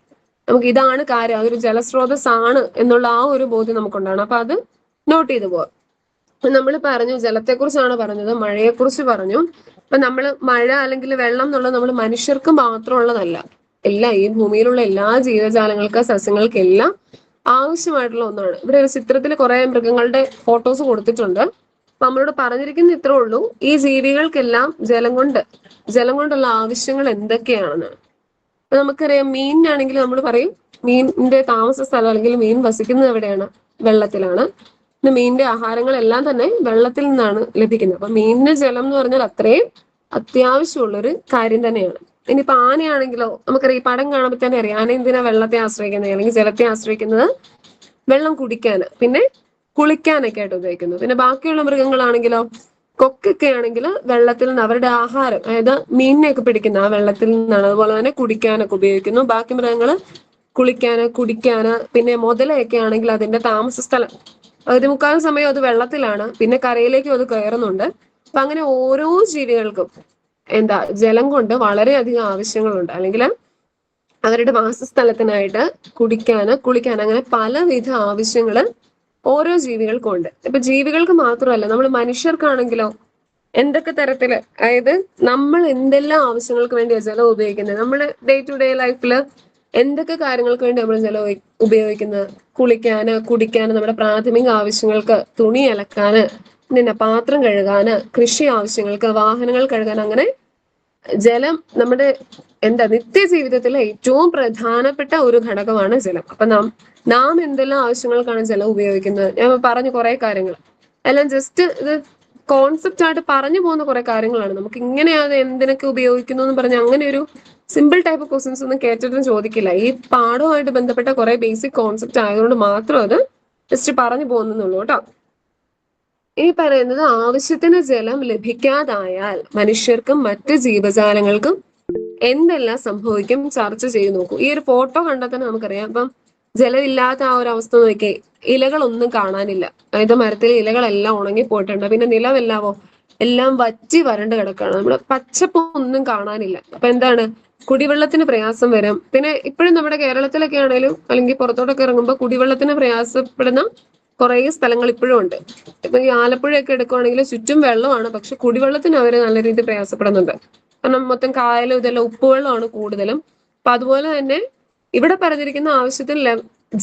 നമുക്ക് ഇതാണ് കാര്യം, അതൊരു ജലസ്രോതസ് ആണ് എന്നുള്ള ആ ഒരു ബോധ്യം നമുക്കുണ്ടാണ്. അപ്പൊ അത് നോട്ട് ചെയ്തു പോവാം. നമ്മൾ പറഞ്ഞു ജലത്തെക്കുറിച്ചാണ് പറഞ്ഞത്, മഴയെക്കുറിച്ച് പറഞ്ഞു. അപ്പൊ നമ്മൾ മഴ അല്ലെങ്കിൽ വെള്ളം എന്നുള്ളത് നമ്മൾ മനുഷ്യർക്ക് മാത്രമുള്ളതല്ല, ഈ ഭൂമിയിലുള്ള എല്ലാ ജീവജാലങ്ങൾക്ക്, സസ്യങ്ങൾക്കും എല്ലാം ആവശ്യമായിട്ടുള്ള ഒന്നാണ്. ഇവിടെ ഒരു ചിത്രത്തിൽ കുറെ മൃഗങ്ങളുടെ ഫോട്ടോസ് കൊടുത്തിട്ടുണ്ട്. അപ്പൊ നമ്മളോട് പറഞ്ഞിരിക്കുന്ന ഇത്രേ ഉള്ളൂ, ഈ ജീവികൾക്കെല്ലാം ജലം കൊണ്ടുള്ള ആവശ്യങ്ങൾ എന്തൊക്കെയാണെന്ന്. അപ്പൊ നമുക്കറിയാം, മീനിനാണെങ്കിൽ നമ്മൾ പറയും മീനിന്റെ താമസ സ്ഥലം അല്ലെങ്കിൽ മീൻ വസിക്കുന്നത് എവിടെയാണ്? വെള്ളത്തിലാണ്. പിന്നെ മീനിന്റെ ആഹാരങ്ങളെല്ലാം തന്നെ വെള്ളത്തിൽ നിന്നാണ് ലഭിക്കുന്നത്. അപ്പൊ മീനിന് ജലം എന്ന് പറഞ്ഞാൽ അത്രയും അത്യാവശ്യമുള്ളൊരു കാര്യം തന്നെയാണ്. ഇനിയിപ്പൊ ആനയാണെങ്കിലോ, നമുക്കറിയാം ഈ പടം കാണുമ്പോൾ തന്നെ അറിയാം ആന എന്തിനാ വെള്ളത്തെ ആശ്രയിക്കുന്നത് അല്ലെങ്കിൽ ജലത്തെ ആശ്രയിക്കുന്നത്? വെള്ളം കുടിക്കാന്, പിന്നെ കുളിക്കാനൊക്കെ ആയിട്ട് ഉപയോഗിക്കുന്നു. പിന്നെ ബാക്കിയുള്ള മൃഗങ്ങളാണെങ്കിലോ, കൊക്കൊക്കെ ആണെങ്കിൽ വെള്ളത്തിൽ നിന്ന് അവരുടെ ആഹാരം, അതായത് മീനിനെയൊക്കെ പിടിക്കുന്ന ആ വെള്ളത്തിൽ നിന്നാണ്. അതുപോലെ തന്നെ കുടിക്കാനൊക്കെ ഉപയോഗിക്കുന്നു. ബാക്കി മൃഗങ്ങള് കുളിക്കാന്, കുടിക്കാന്. പിന്നെ മുതലയൊക്കെ ആണെങ്കിൽ അതിന്റെ താമസ സ്ഥലം ഒരു മുക്കാൽ സമയം അത് വെള്ളത്തിലാണ്, പിന്നെ കരയിലേക്കും അത് കയറുന്നുണ്ട്. അപ്പൊ അങ്ങനെ ഓരോ ജീവികൾക്കും ജലം കൊണ്ട് വളരെയധികം ആവശ്യങ്ങളുണ്ട്. അല്ലെങ്കിൽ അവരുടെ വാസസ്ഥലത്തിനായിട്ട് കുടിക്കാന്, കുളിക്കാന്, അങ്ങനെ പലവിധ ആവശ്യങ്ങള് ഓരോ ജീവികൾക്കും ഉണ്ട്. ഇപ്പൊ ജീവികൾക്ക് മാത്രമല്ല, നമ്മൾ മനുഷ്യർക്കാണെങ്കിലോ എന്തൊക്കെ തരത്തില്, അതായത് നമ്മൾ എന്തെല്ലാം ആവശ്യങ്ങൾക്ക് വേണ്ടിയാണ് ജലം ഉപയോഗിക്കുന്നത്? നമ്മുടെ ഡേ ടു ഡേ ലൈഫില് എന്തൊക്കെ കാര്യങ്ങൾക്ക് വേണ്ടി നമ്മൾ ജലം ഉപയോഗിക്കുന്നത്? കുളിക്കാന്, കുടിക്കാന്, നമ്മുടെ പ്രാഥമിക ആവശ്യങ്ങൾക്ക്, തുണി അലക്കാന്, പിന്നെ പാത്രം കഴുകാന്, കൃഷി ആവശ്യങ്ങൾക്ക്, വാഹനങ്ങൾ കഴുകാൻ, അങ്ങനെ ജലം നമ്മുടെ നിത്യജീവിതത്തിലെ ഏറ്റവും പ്രധാനപ്പെട്ട ഒരു ഘടകമാണ് ജലം. അപ്പൊ നാം എന്തെല്ലാം ആവശ്യങ്ങൾക്കാണ് ജലം ഉപയോഗിക്കുന്നത്? ഞാൻ പറഞ്ഞു കുറെ കാര്യങ്ങൾ, എല്ലാം ജസ്റ്റ് ഇത് കോൺസെപ്റ്റ് ആയിട്ട് പറഞ്ഞു പോകുന്ന കുറെ കാര്യങ്ങളാണ്. നമുക്ക് ഇങ്ങനെയാണ് എന്തിനൊക്കെ ഉപയോഗിക്കുന്നു എന്ന് പറഞ്ഞ അങ്ങനെ ഒരു സിമ്പിൾ ടൈപ്പ് ക്വസ്റ്റ്യൻസ് ഒന്നും കേട്ടിട്ടും ചോദിക്കില്ല. ഈ പാഠവുമായിട്ട് ബന്ധപ്പെട്ട കുറെ ബേസിക് കോൺസെപ്റ്റ് ആയതുകൊണ്ട് മാത്രം അത് ജസ്റ്റ് പറഞ്ഞു പോകുന്നുള്ളൂ കേട്ടോ. ഈ പറയുന്നത് ആവശ്യത്തിന് ജലം ലഭിക്കാതായാൽ മനുഷ്യർക്കും മറ്റ് ജീവജാലങ്ങൾക്കും എന്തെല്ലാം സംഭവിക്കും ചർച്ച ചെയ്ത് നോക്കൂ. ഈ ഒരു ഫോട്ടോ കണ്ടാൽ തന്നെ നമുക്കറിയാം. അപ്പം ജലമില്ലാത്ത ആ ഒരു അവസ്ഥ നോക്കിയേ, ഇലകളൊന്നും കാണാനില്ല. അതായത് മരത്തിലെ ഇലകളെല്ലാം ഉണങ്ങിപ്പോയിട്ടുണ്ട്. പിന്നെ നിലമെല്ലാമോ എല്ലാം വറ്റി വരണ്ട് കിടക്കുകയാണ്. നമ്മുടെ പച്ചപ്പ് ഒന്നും കാണാനില്ല. അപ്പൊ കുടിവെള്ളത്തിന് പ്രയാസം വരും. പിന്നെ ഇപ്പോഴും നമ്മുടെ കേരളത്തിലൊക്കെ ആണെങ്കിലും അല്ലെങ്കിൽ പുറത്തോട്ടൊക്കെ ഇറങ്ങുമ്പോൾ കുടിവെള്ളത്തിന് പ്രയാസപ്പെടുന്ന കുറെ സ്ഥലങ്ങൾ ഇപ്പോഴും ഉണ്ട്. ഇപ്പൊ ഈ ആലപ്പുഴയൊക്കെ എടുക്കുവാണെങ്കിൽ ചുറ്റും വെള്ളമാണ്, പക്ഷെ കുടിവെള്ളത്തിന് അവര് നല്ല രീതിയിൽ പ്രയാസപ്പെടുന്നുണ്ട്. കാരണം മൊത്തം കായലും ഇതെല്ലാം ഉപ്പുവെള്ളമാണ് കൂടുതലും. അപ്പൊ അതുപോലെ തന്നെ ഇവിടെ പറഞ്ഞിരിക്കുന്ന ആവശ്യത്തിന്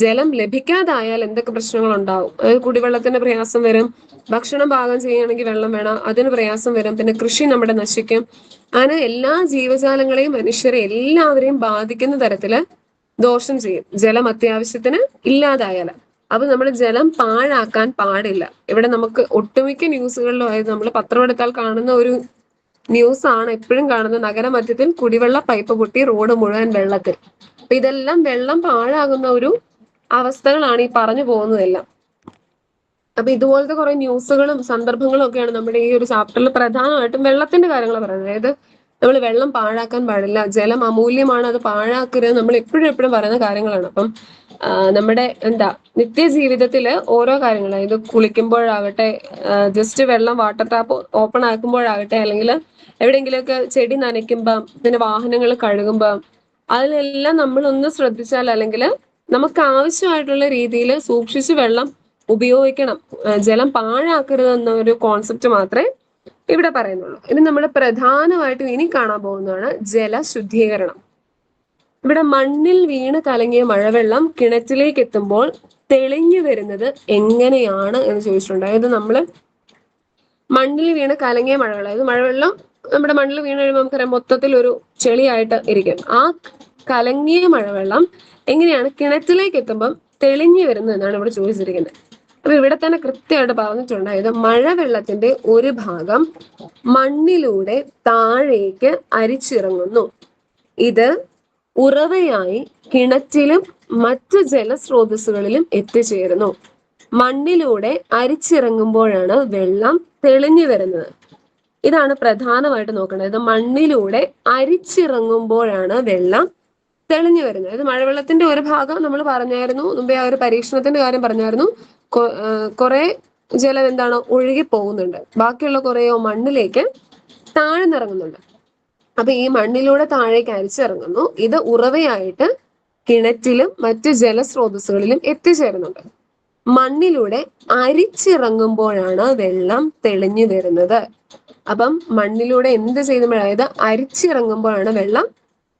ജലം ലഭിക്കാതായാൽ എന്തൊക്കെ പ്രശ്നങ്ങൾ ഉണ്ടാവും? അതായത് കുടിവെള്ളത്തിന് പ്രയാസം വരും, ഭക്ഷണം പാകം ചെയ്യുകയാണെങ്കിൽ വെള്ളം വേണം, അതിന് പ്രയാസം വരും, പിന്നെ കൃഷി നമ്മുടെ നശിക്കും. അങ്ങനെ എല്ലാ ജീവജാലങ്ങളെയും മനുഷ്യരെ എല്ലാവരെയും ബാധിക്കുന്ന തരത്തില് ദോഷം ചെയ്യും ജലം അത്യാവശ്യത്തിന് ഇല്ലാതായാൽ. അപ്പൊ നമ്മൾ ജലം പാഴാക്കാൻ പാടില്ല. ഇവിടെ നമുക്ക് ഒട്ടുമിക്ക ന്യൂസുകളിലും, അതായത് നമ്മൾ പത്രം എടുത്താൽ കാണുന്ന ഒരു ന്യൂസ് ആണ് എപ്പോഴും കാണുന്നത്, നഗരമധ്യത്തിൽ കുടിവെള്ള പൈപ്പ് പൊട്ടി റോഡ് മുഴുവൻ വെള്ളത്തിൽ. അപ്പൊ ഇതെല്ലാം വെള്ളം പാഴാകുന്ന ഒരു അവസ്ഥകളാണ് ഈ പറഞ്ഞു പോകുന്നതെല്ലാം. അപ്പൊ ഇതുപോലത്തെ കുറെ ന്യൂസുകളും സന്ദർഭങ്ങളും ഒക്കെയാണ് നമ്മുടെ ഈ ഒരു ചാപ്റ്ററിൽ പ്രധാനമായിട്ടും വെള്ളത്തിന്റെ കാര്യങ്ങൾ പറയുന്നത്. അതായത് നമ്മൾ വെള്ളം പാഴാക്കാൻ പാടില്ല, ജലം അമൂല്യമാണ്, അത് പാഴാക്കരുത്, നമ്മൾ എപ്പോഴും എപ്പോഴും പറയുന്ന കാര്യങ്ങളാണ്. അപ്പം നമ്മുടെ നിത്യജീവിതത്തില് ഓരോ കാര്യങ്ങൾ, അതായത് കുളിക്കുമ്പോഴാകട്ടെ, ജസ്റ്റ് വെള്ളം വാട്ടർ ടാപ്പ് ഓപ്പൺ ആക്കുമ്പോഴാകട്ടെ, അല്ലെങ്കിൽ എവിടെയെങ്കിലുമൊക്കെ ചെടി നനയ്ക്കുമ്പം, പിന്നെ വാഹനങ്ങൾ കഴുകുമ്പം, അതിലെല്ലാം നമ്മൾ ഒന്ന് ശ്രദ്ധിച്ചാൽ, അല്ലെങ്കിൽ നമുക്ക് ആവശ്യമായിട്ടുള്ള രീതിയിൽ സൂക്ഷിച്ച് വെള്ളം ഉപയോഗിക്കണം. ജലം പാഴാക്കരുത് എന്ന ഒരു കോൺസെപ്റ്റ് മാത്രമേ ഇവിടെ പറയുന്നുള്ളൂ. ഇനി നമ്മൾ പ്രധാനമായിട്ടും ഇനി കാണാൻ പോകുന്നതാണ് ജലശുദ്ധീകരണം. ഇവിടെ മണ്ണിൽ വീണ് കലങ്ങിയ മഴവെള്ളം കിണറ്റിലേക്ക് എത്തുമ്പോൾ തെളിഞ്ഞു വരുന്നത് എങ്ങനെയാണ് എന്ന് ചോദിച്ചിട്ടുണ്ട്. അതായത് നമ്മൾ മണ്ണിൽ വീണ് കലങ്ങിയ മഴവെള്ളം, അതായത് മഴവെള്ളം നമ്മുടെ മണ്ണിൽ വീണ് കഴിയുമ്പോൾ നമുക്കറിയാം മൊത്തത്തിൽ ഒരു ചെളിയായിട്ട് ഇരിക്കും. ആ കലങ്ങിയ മഴവെള്ളം എങ്ങനെയാണ് കിണറ്റിലേക്ക് എത്തുമ്പം തെളിഞ്ഞു വരുന്നത് എന്നാണ് ഇവിടെ ചോദിച്ചിരിക്കുന്നത്. അപ്പൊ ഇവിടെ തന്നെ കൃത്യമായിട്ട് പറഞ്ഞിട്ടുണ്ട്. അതായത് മഴവെള്ളത്തിന്റെ ഒരു ഭാഗം മണ്ണിലൂടെ താഴേക്ക് അരിച്ചിറങ്ങുന്നു. ഇത് ഉറവയായി കിണറ്റിലും മറ്റു ജലസ്രോതസ്സുകളിലും എത്തിച്ചേരുന്നു. മണ്ണിലൂടെ അരിച്ചിറങ്ങുമ്പോഴാണ് വെള്ളം തെളിഞ്ഞു വരുന്നത്. ഇതാണ് പ്രധാനമായിട്ട് നോക്കേണ്ടത്. മണ്ണിലൂടെ അരിച്ചിറങ്ങുമ്പോഴാണ് വെള്ളം തെളിഞ്ഞു വരുന്നത്. ഇത് മഴവെള്ളത്തിന്റെ ഒരു ഭാഗം നമ്മൾ പറഞ്ഞായിരുന്നു മുമ്പേ, ആ ഒരു പരീക്ഷണത്തിന്റെ കാര്യം പറഞ്ഞായിരുന്നു. കുറെ ജലം എന്താണ് ഒഴുകി പോകുന്നുണ്ട്, ബാക്കിയുള്ള കുറേയോ മണ്ണിലേക്ക് താഴ്ന്നിറങ്ങുന്നുണ്ട്. അപ്പൊ ഈ മണ്ണിലൂടെ താഴേക്ക് അരിച്ചിറങ്ങുന്നു. ഇത് ഉറവയായിട്ട് കിണറ്റിലും മറ്റു ജലസ്രോതസ്സുകളിലും എത്തിച്ചേരുന്നുണ്ട്. മണ്ണിലൂടെ അരിച്ചിറങ്ങുമ്പോഴാണ് വെള്ളം തെളിഞ്ഞു വരുന്നത്. അപ്പം മണ്ണിലൂടെ എന്ത് ചെയ്യുമ്പോഴായത് അരിച്ചിറങ്ങുമ്പോഴാണ് വെള്ളം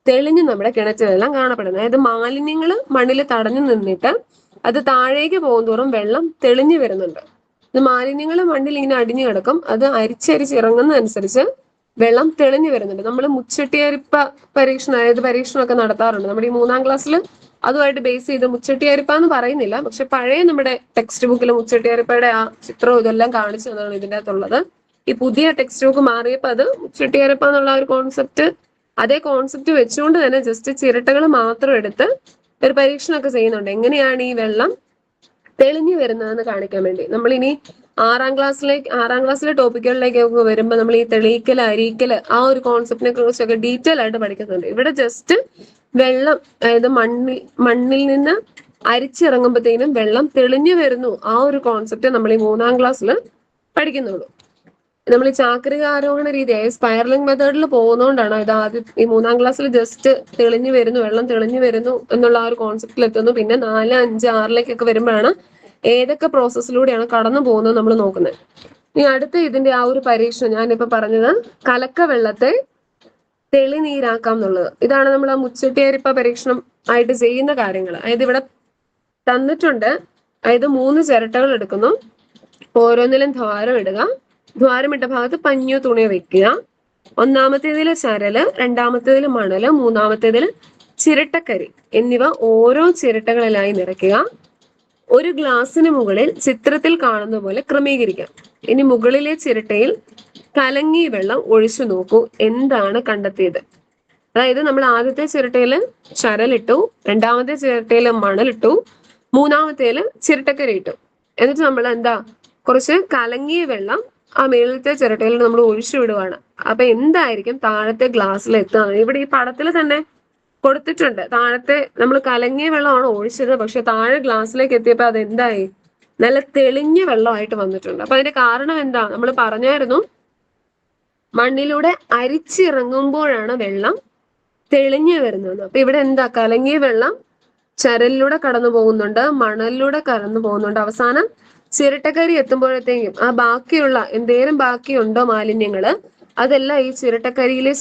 തെളിഞ്ഞ് നമ്മുടെ കിണറ്റിലെല്ലാം കാണപ്പെടുന്നത്. അതായത് മാലിന്യങ്ങൾ മണ്ണിൽ തടഞ്ഞു നിന്നിട്ട് അത് താഴേക്ക് പോകുന്തോറും വെള്ളം തെളിഞ്ഞു വരുന്നുണ്ട്. ഇത് മാലിന്യങ്ങൾ മണ്ണിൽ ഇങ്ങനെ അടിഞ്ഞു കിടക്കും, അത് അരിച്ചരിച്ചിറങ്ങുന്നതനുസരിച്ച് വെള്ളം തെളിഞ്ഞു വരുന്നുണ്ട്. നമ്മൾ മുച്ചട്ടിയരിപ്പ പരീക്ഷണം, അതായത് പരീക്ഷണമൊക്കെ നടത്താറുണ്ട്. നമ്മുടെ ഈ 3-ാം ക്ലാസ്സിൽ അതുമായിട്ട് ബേസ് ചെയ്ത് മുച്ചട്ടിയരിപ്പ എന്ന് പറയുന്നില്ല, പക്ഷെ പഴയ നമ്മുടെ ടെക്സ്റ്റ് ബുക്കിൽ മുച്ചട്ടിയരിപ്പയുടെ ആ ചിത്രവും ഇതെല്ലാം കാണിച്ചു തന്നതാണ് ഇതിൻ്റെ അകത്തുള്ളത്. ഈ പുതിയ ടെക്സ്റ്റ് ബുക്ക് മാറിയപ്പോൾ അത് മുച്ചട്ടിയരിപ്പ എന്നുള്ള ഒരു കോൺസെപ്റ്റ്, അതേ കോൺസെപ്റ്റ് വെച്ചുകൊണ്ട് തന്നെ ജസ്റ്റ് ചിരട്ടകൾ മാത്രം എടുത്ത് ഒരു പരീക്ഷണമൊക്കെ ചെയ്യുന്നുണ്ട്. എങ്ങനെയാണ് ഈ വെള്ളം തെളിഞ്ഞു വരുന്നതെന്ന് കാണിക്കാൻ വേണ്ടി. നമ്മളിനി 6-ാം ക്ലാസ്സിലെ ടോപ്പിക്കുകളിലേക്കൊക്കെ വരുമ്പോൾ നമ്മൾ ഈ തെളിയിക്കൽ, അരിക്കല്, ആ ഒരു കോൺസെപ്റ്റിനെ കുറിച്ചൊക്കെ ഡീറ്റെയിൽ ആയിട്ട് പഠിക്കുന്നുണ്ട്. ഇവിടെ ജസ്റ്റ് വെള്ളം, അതായത് മണ്ണിൽ നിന്ന് അരിച്ചിറങ്ങുമ്പോഴത്തേനും വെള്ളം തെളിഞ്ഞു വരുന്നു, ആ ഒരു കോൺസെപ്റ്റ് നമ്മൾ ഈ 3-ാം ക്ലാസ്സിൽ പഠിക്കുന്നുള്ളൂ. നമ്മൾ ഈ ചാക്രിക ആരോഹണ രീതി, സ്പൈറലിംഗ് മെത്തേഡിൽ പോകുന്നതുകൊണ്ടാണ് ഇത് ആദ്യം ഈ 3-ാം ക്ലാസ്സിൽ ജസ്റ്റ് തെളിഞ്ഞു വരുന്നു, വെള്ളം തെളിഞ്ഞു വരുന്നു എന്നുള്ള ആ ഒരു കോൺസെപ്റ്റിൽ എത്തുന്നു. പിന്നെ 4, 5, 6ലേക്കൊക്കെ വരുമ്പോഴാണ് ഏതൊക്കെ പ്രോസസ്സിലൂടെയാണ് കടന്നു പോകുന്നത് നമ്മൾ നോക്കുന്നത്. ഇനി അടുത്ത ഇതിന്റെ ആ ഒരു പരീക്ഷണം ഞാനിപ്പോ പറഞ്ഞത് കലക്ക വെള്ളത്തെ തെളിനീരാക്കാം എന്നുള്ളത്. ഇതാണ് നമ്മൾ ആ മുച്ചട്ടിയരിപ്പ പരീക്ഷണം ആയിട്ട് ചെയ്യുന്ന കാര്യങ്ങൾ. അതായത് ഇവിടെ തന്നിട്ടുണ്ട്, അതായത് 3 ചിരട്ടകൾ എടുക്കുന്നു, ഓരോന്നിലും ദ്വാരം ഇടുക, ദ്വാരമിട്ട ഭാഗത്ത് പഞ്ഞോ തുണിയോ വെക്കുക. ഒന്നാമത്തേതില് ചരല്, രണ്ടാമത്തേതില് മണല്, മൂന്നാമത്തേതില് ചിരട്ടക്കരി എന്നിവ ഓരോ ചിരട്ടകളിലായി നിറയ്ക്കുക. ഒരു ഗ്ലാസിന് മുകളിൽ ചിത്രത്തിൽ കാണുന്ന പോലെ ക്രമീകരിക്കാം. ഇനി മുകളിലെ ചിരട്ടയിൽ കലങ്ങിയ വെള്ളം ഒഴിച്ചു നോക്കൂ, എന്താണ് കണ്ടെത്തിയത്? അതായത് നമ്മൾ ആദ്യത്തെ ചിരട്ടയില് ചരലിട്ടു, രണ്ടാമത്തെ ചിരട്ടയില് മണലിട്ടു, മൂന്നാമത്തേല് ചിരട്ടക്കരി ഇട്ടു. എന്നിട്ട് നമ്മൾ കുറച്ച് കലങ്ങിയ വെള്ളം ആ മേളത്തെ ചിരട്ടയിൽ നമ്മൾ ഒഴിച്ചു വിടുവാണ്. അപ്പൊ എന്തായിരിക്കും താഴത്തെ ഗ്ലാസ്സിൽ എത്തുന്നത്? ഇവിടെ ഈ പടത്തിൽ തന്നെ കൊടുത്തിട്ടുണ്ട്. താഴത്തെ നമ്മൾ കലങ്ങിയ വെള്ളമാണ് ഒഴിച്ചത്, പക്ഷെ താഴെ ഗ്ലാസ്സിലേക്ക് എത്തിയപ്പോൾ അത് എന്തായി? നല്ല തെളിഞ്ഞ വെള്ളമായിട്ട് വന്നിട്ടുണ്ട്. അപ്പൊ അതിന്റെ കാരണം എന്താ? നമ്മൾ പറഞ്ഞായിരുന്നു, മണ്ണിലൂടെ അരിച്ചിറങ്ങുമ്പോഴാണ് വെള്ളം തെളിഞ്ഞു വരുന്നത്. അപ്പൊ ഇവിടെ കലങ്ങിയ വെള്ളം ചരലിലൂടെ കടന്നു പോകുന്നുണ്ട്, മണലിലൂടെ കടന്നു പോകുന്നുണ്ട്. അവസാനം ചിരട്ടക്കരി എത്തുമ്പോഴത്തേക്കും ആ ബാക്കിയുള്ള എന്തേലും ബാക്കിയുണ്ടോ മാലിന്യങ്ങള്, അതെല്ലാം ഈ ചിരട്ടക്കരിയിലെ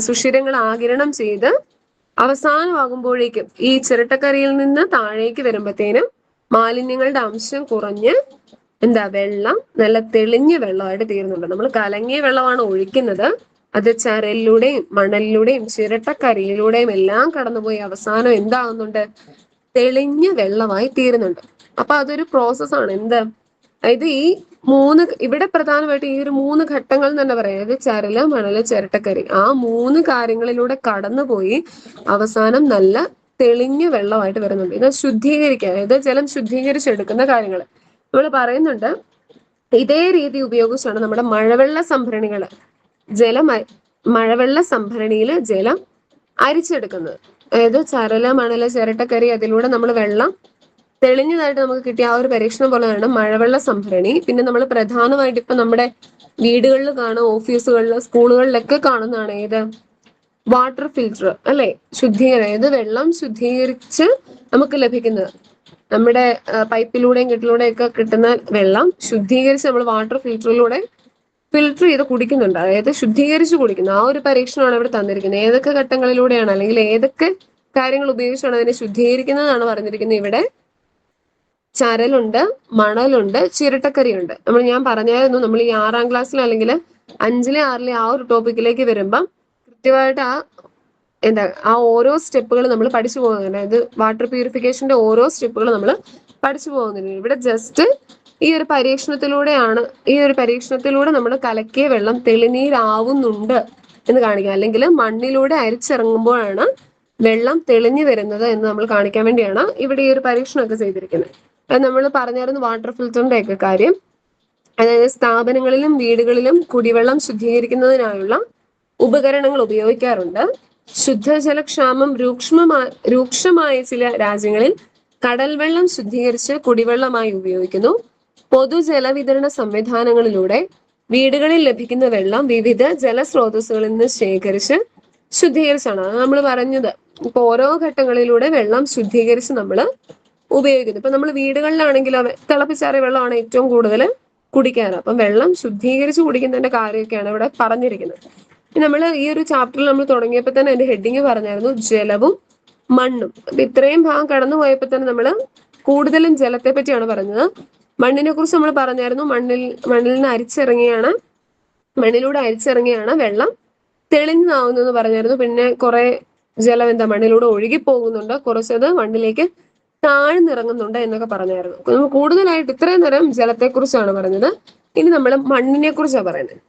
സുഷിരങ്ങൾ ആഗിരണം ചെയ്ത് അവസാനമാകുമ്പോഴേക്കും ഈ ചിരട്ടക്കരിയിൽ നിന്ന് താഴേക്ക് വരുമ്പത്തേനും മാലിന്യങ്ങളുടെ അംശം കുറഞ്ഞ് വെള്ളം നല്ല തെളിഞ്ഞ വെള്ളമായിട്ട് തീരുന്നുണ്ട്. നമ്മൾ കലങ്ങിയ വെള്ളമാണ് ഒഴിക്കുന്നത്, അത് ചരലിലൂടെയും മണലിലൂടെയും ചിരട്ടക്കരിയിലൂടെയും എല്ലാം കടന്നുപോയി അവസാനം എന്താകുന്നുണ്ട്? തെളിഞ്ഞ വെള്ളമായി തീരുന്നുണ്ട്. അപ്പൊ അതൊരു പ്രോസസ്സാണ്. അതായത് ഈ ഇവിടെ പ്രധാനമായിട്ട് ഈ ഒരു 3 ഘട്ടങ്ങൾ എന്ന് തന്നെ പറയാം. അതായത് ചരല്, മണല്, ചിരട്ടക്കരി, ആ 3 കാര്യങ്ങളിലൂടെ കടന്നുപോയി അവസാനം നല്ല തെളിഞ്ഞ വെള്ളമായിട്ട് വരുന്നുണ്ട്. ഇത് ശുദ്ധീകരിക്കുക, അതായത് ജലം ശുദ്ധീകരിച്ചെടുക്കുന്ന കാര്യങ്ങൾ നമ്മൾ പറയുന്നുണ്ട്. ഇതേ രീതി ഉപയോഗിച്ചാണ് നമ്മുടെ മഴവെള്ള സംഭരണികള് മഴവെള്ള സംഭരണിയില് ജലം അരിച്ചെടുക്കുന്നത്. അതായത് ചരല്, മണല്, ചിരട്ടക്കരി, അതിലൂടെ നമ്മൾ വെള്ളം തെളിഞ്ഞതായിട്ട് നമുക്ക് കിട്ടിയ ആ ഒരു പരീക്ഷണം പോലെയാണ് മഴവെള്ള സംഭരണി. പിന്നെ നമ്മൾ പ്രധാനമായിട്ട് ഇപ്പൊ നമ്മുടെ വീടുകളിൽ കാണും, ഓഫീസുകളിൽ, സ്കൂളുകളിലൊക്കെ കാണുന്നതാണ് ഏത്? വാട്ടർ ഫിൽറ്റർ അല്ലെ? അതായത് വെള്ളം ശുദ്ധീകരിച്ച് നമുക്ക് ലഭിക്കുന്നത്. നമ്മുടെ പൈപ്പിലൂടെയും കെട്ടിലൂടെയും ഒക്കെ കിട്ടുന്ന വെള്ളം ശുദ്ധീകരിച്ച് നമ്മൾ വാട്ടർ ഫിൽറ്റർ ചെയ്ത് കുടിക്കുന്നുണ്ട്. അതായത് ശുദ്ധീകരിച്ച് കുടിക്കുന്നു. ആ ഒരു പരീക്ഷണമാണ് ഇവിടെ തന്നിരിക്കുന്നത്. ഏതൊക്കെ ഘട്ടങ്ങളിലൂടെയാണ് അല്ലെങ്കിൽ ഏതൊക്കെ കാര്യങ്ങൾ ഉപയോഗിച്ചാണ് അതിനെ ശുദ്ധീകരിക്കുന്നതാണ് പറഞ്ഞിരിക്കുന്നത്. ഇവിടെ ചരലുണ്ട്, മണലുണ്ട്, ചിരട്ടക്കരിയുണ്ട്. ഞാൻ പറഞ്ഞായിരുന്നു, നമ്മൾ ഈ 6ാം ക്ലാസ്സിൽ അല്ലെങ്കിൽ 5ലെ 6ലെ ആ ഒരു ടോപ്പിക്കിലേക്ക് വരുമ്പം കൃത്യമായിട്ട് ആ ഓരോ സ്റ്റെപ്പുകൾ നമ്മൾ പഠിച്ചു പോകുന്നുണ്ട്. അതായത് വാട്ടർ പ്യൂരിഫിക്കേഷന്റെ ഓരോ സ്റ്റെപ്പുകൾ നമ്മൾ പഠിച്ചു പോകുന്നുണ്ട്. ഇവിടെ ജസ്റ്റ് ഈ ഒരു പരീക്ഷണത്തിലൂടെ നമ്മൾ കലക്കിയ വെള്ളം തെളിനീരാവുന്നുണ്ട് എന്ന് കാണിക്കുക, അല്ലെങ്കിൽ മണ്ണിലൂടെ അരിച്ചിറങ്ങുമ്പോഴാണ് വെള്ളം തെളിഞ്ഞു വരുന്നത് എന്ന് നമ്മൾ കാണിക്കാൻ വേണ്ടിയാണ് ഇവിടെ ഈ ഒരു പരീക്ഷണമൊക്കെ ചെയ്തിരിക്കുന്നത്. അത് നമ്മൾ പറഞ്ഞായിരുന്നു വാട്ടർ ഫിൽറ്ററിന്റെ ഒക്കെ കാര്യം. അതായത് സ്ഥാപനങ്ങളിലും വീടുകളിലും കുടിവെള്ളം ശുദ്ധീകരിക്കുന്നതിനായുള്ള ഉപകരണങ്ങൾ ഉപയോഗിക്കാറുണ്ട്. ശുദ്ധജലക്ഷാമം രൂക്ഷമായ ചില രാജ്യങ്ങളിൽ കടൽ വെള്ളം ശുദ്ധീകരിച്ച് കുടിവെള്ളമായി ഉപയോഗിക്കുന്നു. പൊതുജലവിതരണ സംവിധാനങ്ങളിലൂടെ വീടുകളിൽ ലഭിക്കുന്ന വെള്ളം വിവിധ ജലസ്രോതസ്സുകളിൽ നിന്ന് ശേഖരിച്ച് ശുദ്ധീകരിച്ചാണ്. അത് നമ്മൾ പറഞ്ഞത്. ഇപ്പൊ ഓരോ ഘട്ടങ്ങളിലൂടെ വെള്ളം ശുദ്ധീകരിച്ച് നമ്മൾ ഉപയോഗിക്കുന്നു. ഇപ്പൊ നമ്മൾ വീടുകളിലാണെങ്കിലും തിളപ്പിച്ചാറിയ വെള്ളമാണ് ഏറ്റവും കൂടുതൽ കുടിക്കാറ്. അപ്പം വെള്ളം ശുദ്ധീകരിച്ച് കുടിക്കുന്നതിന്റെ കാര്യമൊക്കെയാണ് ഇവിടെ പറഞ്ഞിരിക്കുന്നത്. നമ്മൾ ഈ ഒരു ചാപ്റ്ററിൽ നമ്മൾ തുടങ്ങിയപ്പോൾ തന്നെ അതിന്റെ ഹെഡിങ് പറഞ്ഞായിരുന്നു ജലവും മണ്ണും. അപ്പൊ ഇത്രയും ഭാഗം കടന്നു പോയപ്പോൾ തന്നെ നമ്മൾ കൂടുതലും ജലത്തെ പറ്റിയാണ് പറഞ്ഞത്. മണ്ണിനെ കുറിച്ച് നമ്മൾ പറഞ്ഞായിരുന്നു. മണ്ണിലൂടെ അരിച്ചിറങ്ങിയാണ് വെള്ളം തെളിഞ്ഞാവുന്നതെന്ന് പറഞ്ഞായിരുന്നു. പിന്നെ കുറെ ജലം മണ്ണിലൂടെ ഒഴുകി പോകുന്നുണ്ട്, കുറച്ചത് മണ്ണിലേക്ക് താഴ്ന്നിറങ്ങുന്നുണ്ട് എന്നൊക്കെ പറഞ്ഞായിരുന്നു. നമ്മൾ കൂടുതലായിട്ട് ഇത്രയും നേരം ജലത്തെ കുറിച്ചാണ് പറഞ്ഞത്. ഇനി നമ്മൾ മണ്ണിനെ കുറിച്ചാണ് പറയുന്നത്.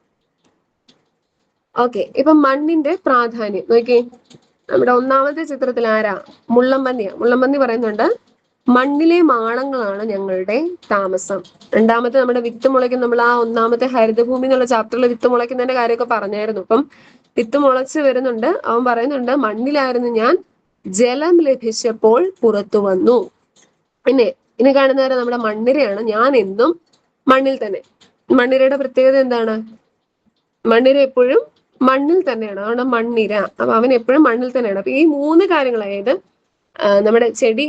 ഓക്കെ, ഇപ്പൊ മണ്ണിന്റെ പ്രാധാന്യം നോക്കി. നമ്മുടെ ഒന്നാമത്തെ ചിത്രത്തിൽ ആരാ? മുള്ളംപന്നി പറയുന്നുണ്ട്, മണ്ണിലെ മാളങ്ങളാണ് ഞങ്ങളുടെ താമസം. രണ്ടാമത്തെ നമ്മുടെ വിത്ത് മുളയ്ക്കും. നമ്മൾ ആ ഒന്നാമത്തെ ഹരിതഭൂമി എന്നുള്ള ചാപ്റ്ററിൽ വിത്ത് മുളയ്ക്കുന്നതിന്റെ കാര്യമൊക്കെ പറഞ്ഞായിരുന്നു. അപ്പം വിത്ത് മുളച്ച് വരുന്നുണ്ട്. അവൻ പറയുന്നുണ്ട്, മണ്ണിലായിരുന്നു ഞാൻ, ജലം ലഭിച്ചപ്പോൾ പുറത്തു വന്നു. ഇനി കാണുന്നവരെ നമ്മുടെ മണ്ണിരയാണ്. ഞാൻ എന്നും മണ്ണിൽ തന്നെ. മണ്ണിരയുടെ പ്രത്യേകത എന്താണ്? മണ്ണിര എപ്പോഴും മണ്ണിൽ തന്നെയാണ്. അതുകൊണ്ട് മണ്ണിര. അപ്പൊ അവൻ എപ്പോഴും മണ്ണിൽ തന്നെയാണ്. അപ്പൊ ഈ 3 കാര്യങ്ങൾ, അതായത് നമ്മുടെ ചെടി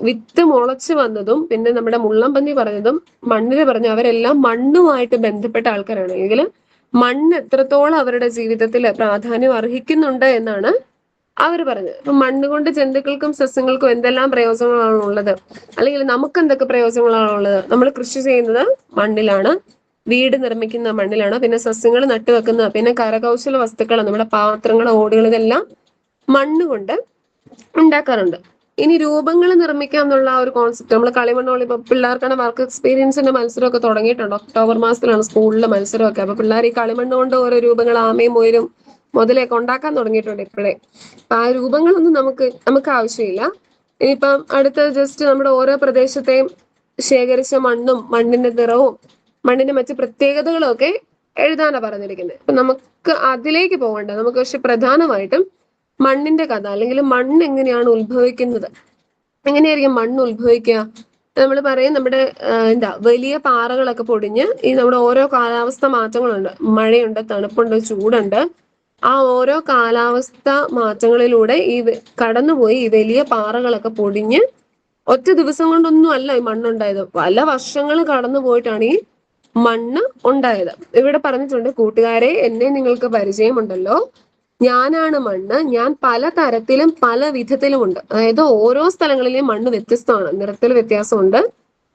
വിത്ത് മുളച്ച് വന്നതും പിന്നെ നമ്മുടെ മുള്ളംപന്നി പറഞ്ഞതും മണ്ണിര പറഞ്ഞു, അവരെല്ലാം മണ്ണുമായിട്ട് ബന്ധപ്പെട്ട ആൾക്കാരാണ്. എങ്കിൽ മണ്ണ് എത്രത്തോളം അവരുടെ ജീവിതത്തിൽ പ്രാധാന്യം അർഹിക്കുന്നുണ്ട് എന്നാണ് അവർ പറഞ്ഞത്. അപ്പൊ മണ്ണ് കൊണ്ട് ജന്തുക്കൾക്കും സസ്യങ്ങൾക്കും എന്തെല്ലാം പ്രയോജനങ്ങളാണ് ഉള്ളത്, അല്ലെങ്കിൽ നമുക്ക് എന്തൊക്കെ പ്രയോജനങ്ങളാണ് ഉള്ളത്? നമ്മൾ കൃഷി ചെയ്യുന്നത് മണ്ണിലാണ്, വീട് നിർമ്മിക്കുന്ന മണ്ണിലാണ്, പിന്നെ സസ്യങ്ങൾ നട്ടുവെക്കുന്ന, പിന്നെ കരകൗശല വസ്തുക്കൾ, നമ്മുടെ പാത്രങ്ങൾ, ഓടുകൾ, ഇതെല്ലാം മണ്ണ് കൊണ്ട് ഉണ്ടാക്കാറുണ്ട്. ഇനി രൂപങ്ങൾ നിർമ്മിക്കാം എന്നുള്ള ഒരു കോൺസെപ്റ്റ് നമ്മൾ കളിമണ്ണോളി, ഇപ്പൊ പിള്ളേർക്കാണ് വർക്ക് എക്സ്പീരിയൻസിന്റെ മത്സരമൊക്കെ തുടങ്ങിയിട്ടുണ്ട്. ഒക്ടോബർ മാസത്തിലാണ് സ്കൂളിലെ മത്സരമൊക്കെ. അപ്പൊ പിള്ളേർ ഈ കളിമണ്ണ് കൊണ്ട് ഓരോ രൂപങ്ങൾ, ആമയും മുയലും മുതലൊക്കെ ഉണ്ടാക്കാൻ തുടങ്ങിയിട്ടുണ്ട് ഇപ്പോഴേ. അപ്പൊ ആ രൂപങ്ങളൊന്നും നമുക്ക് ആവശ്യമില്ല. ഇനിയിപ്പം അടുത്ത ജസ്റ്റ് നമ്മുടെ ഓരോ പ്രദേശത്തെയും ശേഖരിച്ച മണ്ണും മണ്ണിന്റെ നിറവും മണ്ണിന്റെ മറ്റു പ്രത്യേകതകളും ഒക്കെ എഴുതാനാണ് പറഞ്ഞിരിക്കുന്നത്. അപ്പൊ നമുക്ക് അതിലേക്ക് പോകണ്ട. നമുക്ക് പക്ഷെ പ്രധാനമായിട്ടും മണ്ണിന്റെ കഥ, അല്ലെങ്കിൽ മണ്ണ് എങ്ങനെയാണ് ഉത്ഭവിക്കുന്നത്, എങ്ങനെയായിരിക്കും മണ്ണ് ഉത്ഭവിക്കുക? നമ്മൾ പറയും നമ്മുടെ വലിയ പാറകളൊക്കെ പൊടിഞ്ഞ് ഈ നമ്മുടെ ഓരോ കാലാവസ്ഥ മാറ്റങ്ങളുണ്ട്. മഴയുണ്ട്, തണുപ്പുണ്ട്, ചൂടുണ്ട്. ആ ഓരോ കാലാവസ്ഥ മാറ്റങ്ങളിലൂടെ കടന്നുപോയി ഈ വലിയ പാറകളൊക്കെ പൊടിഞ്ഞ് ഒറ്റ ദിവസം കൊണ്ടൊന്നും അല്ല ഈ മണ്ണുണ്ടായത്. പല വർഷങ്ങൾ കടന്നു പോയിട്ടാണ് ഈ മണ്ണ് ഉണ്ടായത്. ഇവിടെ പറഞ്ഞിട്ടുണ്ട്, കൂട്ടുകാരെ എന്നെ നിങ്ങൾക്ക് പരിചയമുണ്ടല്ലോ, ഞാനാണ് മണ്ണ്, ഞാൻ പല തരത്തിലും പല വിധത്തിലുമുണ്ട്. അതായത് ഓരോ സ്ഥലങ്ങളിലെയും മണ്ണ് വ്യത്യസ്തമാണ്, നിറത്തിൽ വ്യത്യാസമുണ്ട്,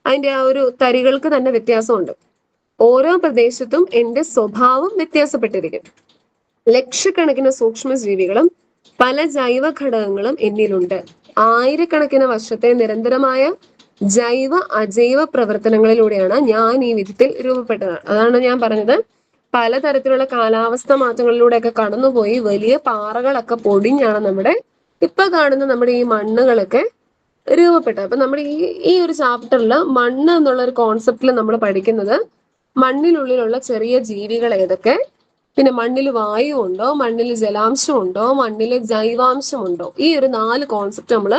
അതിന്റെ ആ ഒരു തരികൾക്ക് തന്നെ വ്യത്യാസമുണ്ട്. ഓരോ പ്രദേശത്തും എന്റെ സ്വഭാവം വ്യത്യാസപ്പെട്ടിരിക്കും. ലക്ഷക്കണക്കിന് സൂക്ഷ്മജീവികളും പല ജൈവ ഘടകങ്ങളും എന്നിലുണ്ട്. ആയിരക്കണക്കിന് വർഷത്തെ നിരന്തരമായ ജൈവ അജൈവ പ്രവർത്തനങ്ങളിലൂടെയാണ് ഞാൻ ഈ വിധത്തിൽ രൂപപ്പെട്ടത്. അതാണ് ഞാൻ പറഞ്ഞത്, പലതരത്തിലുള്ള കാലാവസ്ഥ മാറ്റങ്ങളിലൂടെയൊക്കെ കടന്നുപോയി വലിയ പാറകളൊക്കെ പൊടിഞ്ഞാണ് നമ്മുടെ ഇപ്പൊ കാണുന്ന നമ്മുടെ ഈ മണ്ണുകളൊക്കെ രൂപപ്പെട്ടത്. അപ്പൊ നമ്മുടെ ഈ ഒരു ചാപ്റ്ററിൽ മണ്ണ് എന്നുള്ള ഒരു കോൺസെപ്റ്റിൽ നമ്മൾ പഠിക്കുന്നത് മണ്ണിനുള്ളിലുള്ള ചെറിയ ജീവികൾ ഏതൊക്കെ, പിന്നെ മണ്ണിൽ വായു ഉണ്ടോ, മണ്ണിൽ ജലാംശം ഉണ്ടോ, മണ്ണിൽ ജൈവാംശം ഉണ്ടോ, ഈ ഒരു 4 കോൺസെപ്റ്റ് നമ്മൾ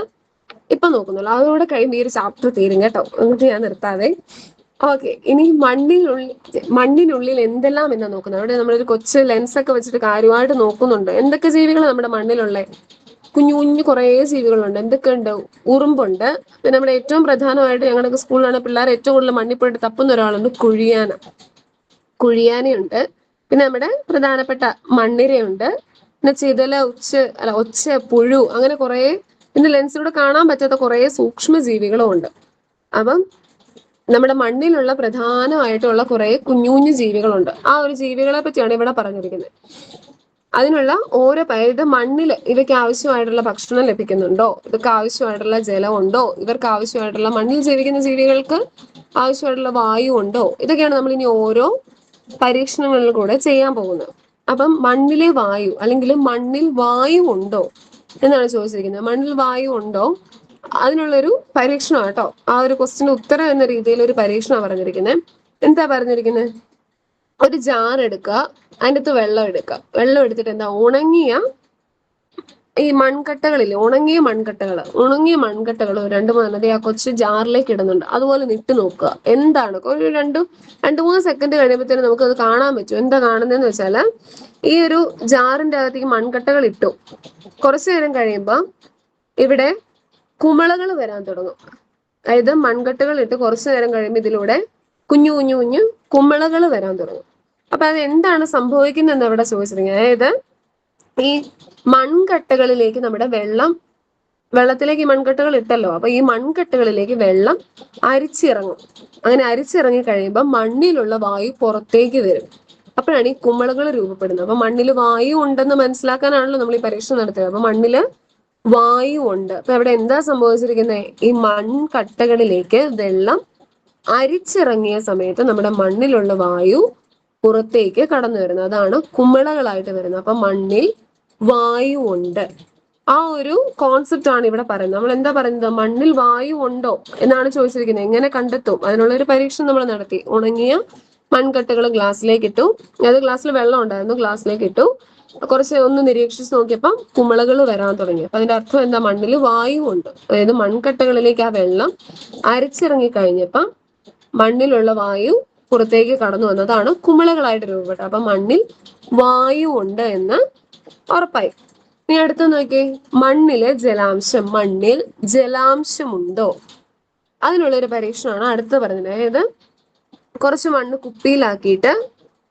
ഇപ്പൊ നോക്കുന്നുള്ളൂ. അതോടെ കഴിയുമ്പോൾ ഈ ഒരു ചാപ്റ്റർ തീരും കേട്ടോ. എന്നിട്ട് ഞാൻ നിർത്താതെ. ഓക്കെ, ഇനി മണ്ണിനുള്ളിൽ എന്തെല്ലാം എന്നാ നോക്കുന്നത്. അവിടെ നമ്മളൊരു കൊച്ചു ലെൻസ് ഒക്കെ വെച്ചിട്ട് കാര്യമായിട്ട് നോക്കുന്നുണ്ട്. എന്തൊക്കെ ജീവികൾ നമ്മുടെ മണ്ണിലുള്ള കുഞ്ഞു കുഞ്ഞു കുറേ ജീവികളുണ്ട്. എന്തൊക്കെയുണ്ട്? ഉറുമ്പുണ്ട്. പിന്നെ നമ്മുടെ ഏറ്റവും പ്രധാനമായിട്ട് ഞങ്ങളുടെ സ്കൂളിലാണ് പിള്ളേർ ഏറ്റവും കൂടുതൽ മണ്ണിൽ പോയിട്ട് തപ്പുന്ന ഒരാളുണ്ട്, കുഴിയാനയുണ്ട്. പിന്നെ നമ്മുടെ പ്രധാനപ്പെട്ട മണ്ണിരയുണ്ട്. പിന്നെ ചിതല, ഒച്ച, പുഴു, അങ്ങനെ കുറെ പിന്നെ ലെൻസിലൂടെ കാണാൻ പറ്റാത്ത കുറെ സൂക്ഷ്മ ജീവികളും ഉണ്ട്. അപ്പം നമ്മുടെ മണ്ണിലുള്ള പ്രധാനമായിട്ടുള്ള കുറെ കുഞ്ഞു കുഞ്ഞു ജീവികളുണ്ട്. ആ ഒരു ജീവികളെ പറ്റിയാണ് ഇവിടെ പറഞ്ഞിരിക്കുന്നത്. അതിനുള്ള ഓരോ ഇത് മണ്ണില് ഇവയ്ക്ക് ആവശ്യമായിട്ടുള്ള ഭക്ഷണം ലഭിക്കുന്നുണ്ടോ, ഇവർക്ക് ആവശ്യമായിട്ടുള്ള ജലമുണ്ടോ, ഇവർക്ക് ആവശ്യമായിട്ടുള്ള മണ്ണിൽ ജീവിക്കുന്ന ജീവികൾക്ക് ആവശ്യമായിട്ടുള്ള വായു ഉണ്ടോ, ഇതൊക്കെയാണ് നമ്മൾ ഇനി ഓരോ പരീക്ഷണങ്ങളിൽ കൂടെ ചെയ്യാൻ പോകുന്നത്. അപ്പം മണ്ണിലെ വായു അല്ലെങ്കിൽ മണ്ണിൽ വായു ഉണ്ടോ എന്നാണ് ചോദിച്ചിരിക്കുന്നത്. മണ്ണിൽ വായു ഉണ്ടോ, അതിനുള്ളൊരു പരീക്ഷണം കേട്ടോ. ആ ഒരു ക്വസ്റ്റിന് ഉത്തരം എന്ന രീതിയിൽ ഒരു പരീക്ഷണമാണ് പറഞ്ഞിരിക്കുന്നത്. എന്താ പറഞ്ഞിരിക്കുന്നത്? ഒരു ജാർ എടുക്കുക, അതിൻ്റെ അകത്ത് വെള്ളം എടുക്കുക. വെള്ളം എടുത്തിട്ട് എന്താ, ഉണങ്ങിയ ഈ മൺകട്ടകളില്ലേ, ഉണങ്ങിയ മൺകട്ടകൾ 2-3 ആ കൊച്ചു ജാറിലേക്ക് ഇടുന്നുണ്ട്. അതുപോലെ നിട്ട് നോക്കുക. എന്താണ് ഒരു 2-3 സെക്കൻഡ് കഴിയുമ്പോഴത്തേനും നമുക്ക് അത് കാണാൻ പറ്റും. എന്താ കാണുന്നതെന്ന് വെച്ചാൽ, ഈ ഒരു ജാറിന്റെ അകത്തേക്ക് മൺകട്ടകൾ ഇട്ടു. കുറച്ചു നേരം കഴിയുമ്പോൾ ഇവിടെ കുമിളകൾ വരാൻ തുടങ്ങും. അതായത് മൺകട്ടകൾ ഇട്ട് കുറച്ചു നേരം കഴിയുമ്പോൾ ഇതിലൂടെ കുഞ്ഞു കുഞ്ഞു കുഞ്ഞു കുമിളകൾ വരാൻ തുടങ്ങും. അപ്പൊ അത് എന്താണ് സംഭവിക്കുന്നതെന്ന് ഇവിടെ ചോദിച്ചിരിക്കുന്നത്. അതായത് ഈ മൺകട്ടകളിലേക്ക് നമ്മുടെ വെള്ളത്തിലേക്ക് ഈ മൺകട്ടകൾ ഇട്ടല്ലോ, അപ്പൊ ഈ മൺകട്ടകളിലേക്ക് വെള്ളം അരിച്ചിറങ്ങും. അങ്ങനെ അരിച്ചിറങ്ങി കഴിയുമ്പോൾ മണ്ണിലുള്ള വായു പുറത്തേക്ക് വരും. അപ്പോഴാണ് ഈ കുമിളകൾ രൂപപ്പെടുന്നത്. അപ്പൊ മണ്ണിൽ വായു ഉണ്ടെന്ന് മനസ്സിലാക്കാനാണല്ലോ നമ്മൾ ഈ പരീക്ഷ നടത്തിയത്. അപ്പൊ മണ്ണില് വായു ഉണ്ട്. അപ്പൊ അവിടെ എന്താ സംഭവിച്ചിരിക്കുന്നത്? ഈ മൺകട്ടകളിലേക്ക് വെള്ളം അരിച്ചിറങ്ങിയ സമയത്ത് നമ്മുടെ മണ്ണിലുള്ള വായു പുറത്തേക്ക് കടന്നു വരുന്നത്. അതാണ് കുമിളകളായിട്ട് വരുന്നത്. അപ്പൊ മണ്ണിൽ വായു ഉണ്ട്. ആ ഒരു കോൺസെപ്റ്റ് ആണ് ഇവിടെ പറയുന്നത്. നമ്മൾ എന്താ പറയുന്നത്? മണ്ണിൽ വായു ഉണ്ടോ എന്നാണ് ചോദിച്ചിരിക്കുന്നത്. എങ്ങനെ കണ്ടെത്തും? അതിനുള്ള ഒരു പരീക്ഷണം നമ്മൾ നടത്തി. ഉണങ്ങിയ മൺകട്ടകൾ ഗ്ലാസ്സിലേക്ക് ഇട്ടു. അത് ഗ്ലാസ്സിൽ വെള്ളം ഉണ്ടായിരുന്നു, ഗ്ലാസ്സിലേക്ക് ഇട്ടു. കുറച്ച് ഒന്ന് നിരീക്ഷിച്ച് നോക്കിയപ്പം കുമിളകൾ വരാൻ തുടങ്ങി. അപ്പൊ അതിന്റെ അർത്ഥം എന്താ? മണ്ണിൽ വായു ഉണ്ട്. അതായത് മൺകട്ടകളിലേക്ക് ആ വെള്ളം അരിച്ചിറങ്ങി കഴിഞ്ഞപ്പം മണ്ണിലുള്ള വായു പുറത്തേക്ക് കടന്നു വന്നതാണ് കുമിളകളായിട്ട് രൂപപ്പെട്ടത്. അപ്പൊ മണ്ണിൽ വായു ഉണ്ട് എന്ന് ഉറപ്പായി. ഇനി അടുത്ത് നോക്കി, മണ്ണിൽ ജലാംശമുണ്ടോ? അതിനുള്ളൊരു പരീക്ഷണമാണ് അടുത്ത് പറഞ്ഞത്. അതായത് കുറച്ച് മണ്ണ് കുപ്പിയിലാക്കിയിട്ട്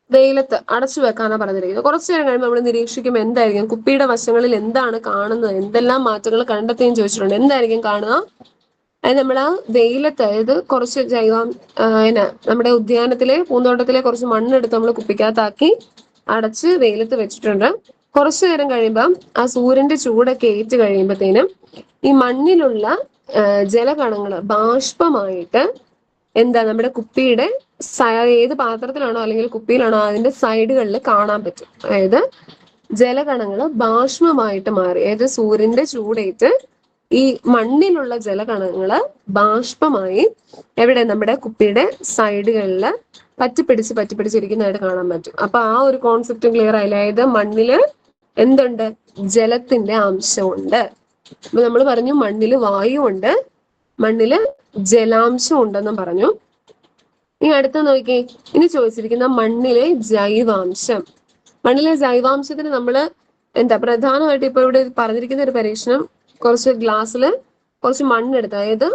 വെയിലത്ത് അടച്ചു വെക്കാനാണ് പറഞ്ഞിരിക്കുന്നത്. കുറച്ചു നേരം കഴിയുമ്പോൾ നമ്മൾ നിരീക്ഷിക്കുമ്പോൾ എന്തായിരിക്കും, കുപ്പിയുടെ വശങ്ങളിൽ എന്താണ് കാണുന്നത്, എന്തെല്ലാം മാറ്റങ്ങൾ കണ്ടെത്തിയെന്ന് ചോദിച്ചിട്ടുണ്ട്. എന്തായിരിക്കും കാണുക? അത് നമ്മൾ ആ വെയിലത്ത്, അതായത് കുറച്ച് നമ്മുടെ ഉദ്യാനത്തിലെ പൂന്തോട്ടത്തിലെ കുറച്ച് മണ്ണെടുത്ത് നമ്മൾ കുപ്പിക്കകത്താക്കി അടച്ച് വെയിലത്ത് വെച്ചിട്ടുണ്ട്. കുറച്ചു നേരം കഴിയുമ്പം ആ സൂര്യന്റെ ചൂടൊക്കെ ഏറ്റ് കഴിയുമ്പോഴത്തേനും ഈ മണ്ണിലുള്ള ജലകണങ്ങൾ ബാഷ്പമായിട്ട് എന്താ നമ്മുടെ കുപ്പിയുടെ ഏത് പാത്രത്തിലാണോ അല്ലെങ്കിൽ കുപ്പിയിലാണോ അതിന്റെ സൈഡുകളിൽ കാണാൻ പറ്റും. അതായത് ജലകണങ്ങൾ ബാഷ്പമായിട്ട് മാറി. അതായത് സൂര്യന്റെ ചൂടേറ്റ് ഈ മണ്ണിലുള്ള ജലകണങ്ങള് ബാഷ്പമായി എവിടെ, നമ്മുടെ കുപ്പിയുടെ സൈഡുകളിൽ പറ്റിപ്പിടിച്ചിരിക്കുന്നതായിട്ട് കാണാൻ പറ്റും. അപ്പൊ ആ ഒരു കോൺസെപ്റ്റ് ക്ലിയർ ആയില്ല. അതായത് മണ്ണില് എന്തുണ്ട്? ജലത്തിന്റെ അംശമുണ്ട്. അപ്പൊ നമ്മൾ പറഞ്ഞു മണ്ണില് വായു ഉണ്ട്, മണ്ണില് ജലാംശം ഉണ്ടെന്നും പറഞ്ഞു. ഇനി അടുത്ത നോക്കി, ഇനി ചോദിച്ചിരിക്കുന്ന മണ്ണിലെ ജൈവാംശത്തിന് നമ്മൾ എന്താ പ്രധാനമായിട്ട് ഇപ്പൊ ഇവിടെ പറഞ്ഞിരിക്കുന്ന ഒരു പരീക്ഷണം, കുറച്ച് ഗ്ലാസ്സിൽ കുറച്ച് മണ്ണെടുത്ത്, അതായത്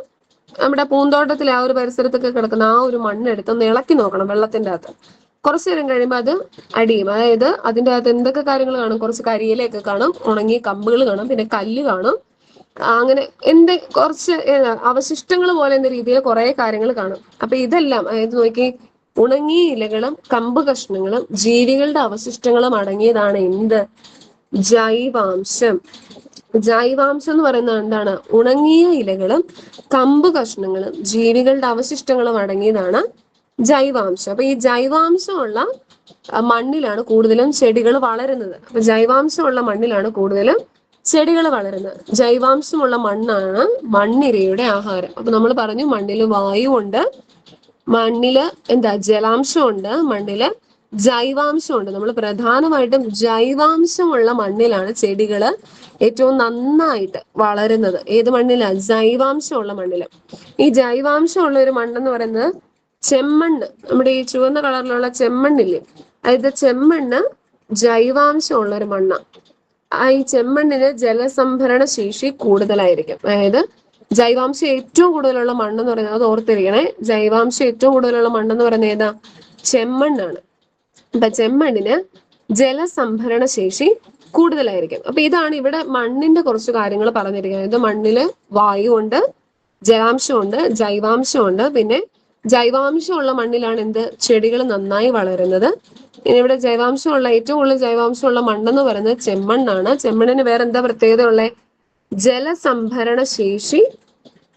നമ്മുടെ പൂന്തോട്ടത്തിലെ ആ ഒരു പരിസരത്തൊക്കെ കിടക്കുന്ന ആ ഒരു മണ്ണെടുത്ത് ഒന്ന് ഇളക്കി നോക്കണം വെള്ളത്തിന്റെ അകത്ത്. കുറച്ചു നേരം കഴിയുമ്പോൾ അത് അടിയും. അതായത് അതിന്റെ അകത്ത് എന്തൊക്കെ കാര്യങ്ങൾ കാണും? കുറച്ച് കരിയിലയൊക്കെ കാണും, ഉണങ്ങിയ കമ്പുകൾ കാണും, പിന്നെ കല്ല് കാണും. അങ്ങനെ കുറച്ച് അവശിഷ്ടങ്ങൾ പോലെ എന്ന രീതിയിൽ കുറെ കാര്യങ്ങൾ കാണും. അപ്പൊ ഇതെല്ലാം അതായത് നോക്കി, ഉണങ്ങിയ ഇലകളും കമ്പ് കഷ്ണങ്ങളും ജീവികളുടെ അവശിഷ്ടങ്ങളും അടങ്ങിയതാണ് എന്ത്? ജൈവാംശം. ജൈവാംശം എന്ന് പറയുന്നത് എന്താണ്? ഉണങ്ങിയ ഇലകളും കമ്പ് കഷ്ണങ്ങളും ജീവികളുടെ അവശിഷ്ടങ്ങളും അടങ്ങിയതാണ് ജൈവാംശം. അപ്പൊ ഈ ജൈവാംശമുള്ള മണ്ണിലാണ് കൂടുതലും ചെടികൾ വളരുന്നത്. അപ്പൊ ജൈവാംശമുള്ള മണ്ണിലാണ് കൂടുതലും ചെടികൾ വളരുന്നത്. ജൈവാംശമുള്ള മണ്ണാണ് മണ്ണിരയുടെ ആഹാരം. അപ്പൊ നമ്മൾ പറഞ്ഞു മണ്ണിൽ വായുവുണ്ട്, മണ്ണില് ജലാംശമുണ്ട്, മണ്ണില് ജൈവാംശമുണ്ട്. നമ്മൾ പ്രധാനമായിട്ടും ജൈവാംശമുള്ള മണ്ണിലാണ് ചെടികള് ഏറ്റവും നന്നായിട്ട് വളരുന്നത്. ഏത് മണ്ണിലാ? ജൈവാംശമുള്ള മണ്ണില്. ഈ ജൈവാംശമുള്ള ഒരു മണ്ണെന്ന് പറയുന്നത് ചെമ്മണ്ണ്. നമ്മുടെ ഈ ചുവന്ന കളറിലുള്ള ചെമ്മണ്ണില്ലേ, അതായത് ചെമ്മണ്ണ് ജൈവാംശമുള്ള ഒരു മണ്ണാണ്. ഈ ചെമ്മണ്ണിന് ജലസംഭരണ ശേഷി കൂടുതലായിരിക്കും. അതായത് ജൈവാംശം ഏറ്റവും കൂടുതലുള്ള മണ്ണെന്ന് പറയുന്നത്, അത് ഓർത്തിരിക്കണേ, ജൈവാംശം ഏറ്റവും കൂടുതലുള്ള മണ്ണെന്ന് പറയുന്നത് ഏതാ? ചെമ്മണ്ണാണ്. അപ്പൊ ചെമ്മണ്ണിന് ജലസംഭരണ ശേഷി കൂടുതലായിരിക്കും. അപ്പൊ ഇതാണ് ഇവിടെ മണ്ണിന്റെ കുറച്ച് കാര്യങ്ങൾ പറഞ്ഞിരിക്കുന്നത്. ഇത് മണ്ണില് വായുവുണ്ട്, ജലാംശമുണ്ട്, ജൈവാംശമുണ്ട്. പിന്നെ ജൈവാംശമുള്ള മണ്ണിലാണ് ചെടികൾ നന്നായി വളരുന്നത്. ഇനി ഇവിടെ ഏറ്റവും കൂടുതൽ ജൈവാംശമുള്ള മണ്ണെന്ന് പറയുന്നത് ചെമ്മണ്ണാണ്. ചെമ്മണ്ണിന് വേറെ എന്താ പ്രത്യേകത ഉള്ളത്? ജലസംഭരണ ശേഷി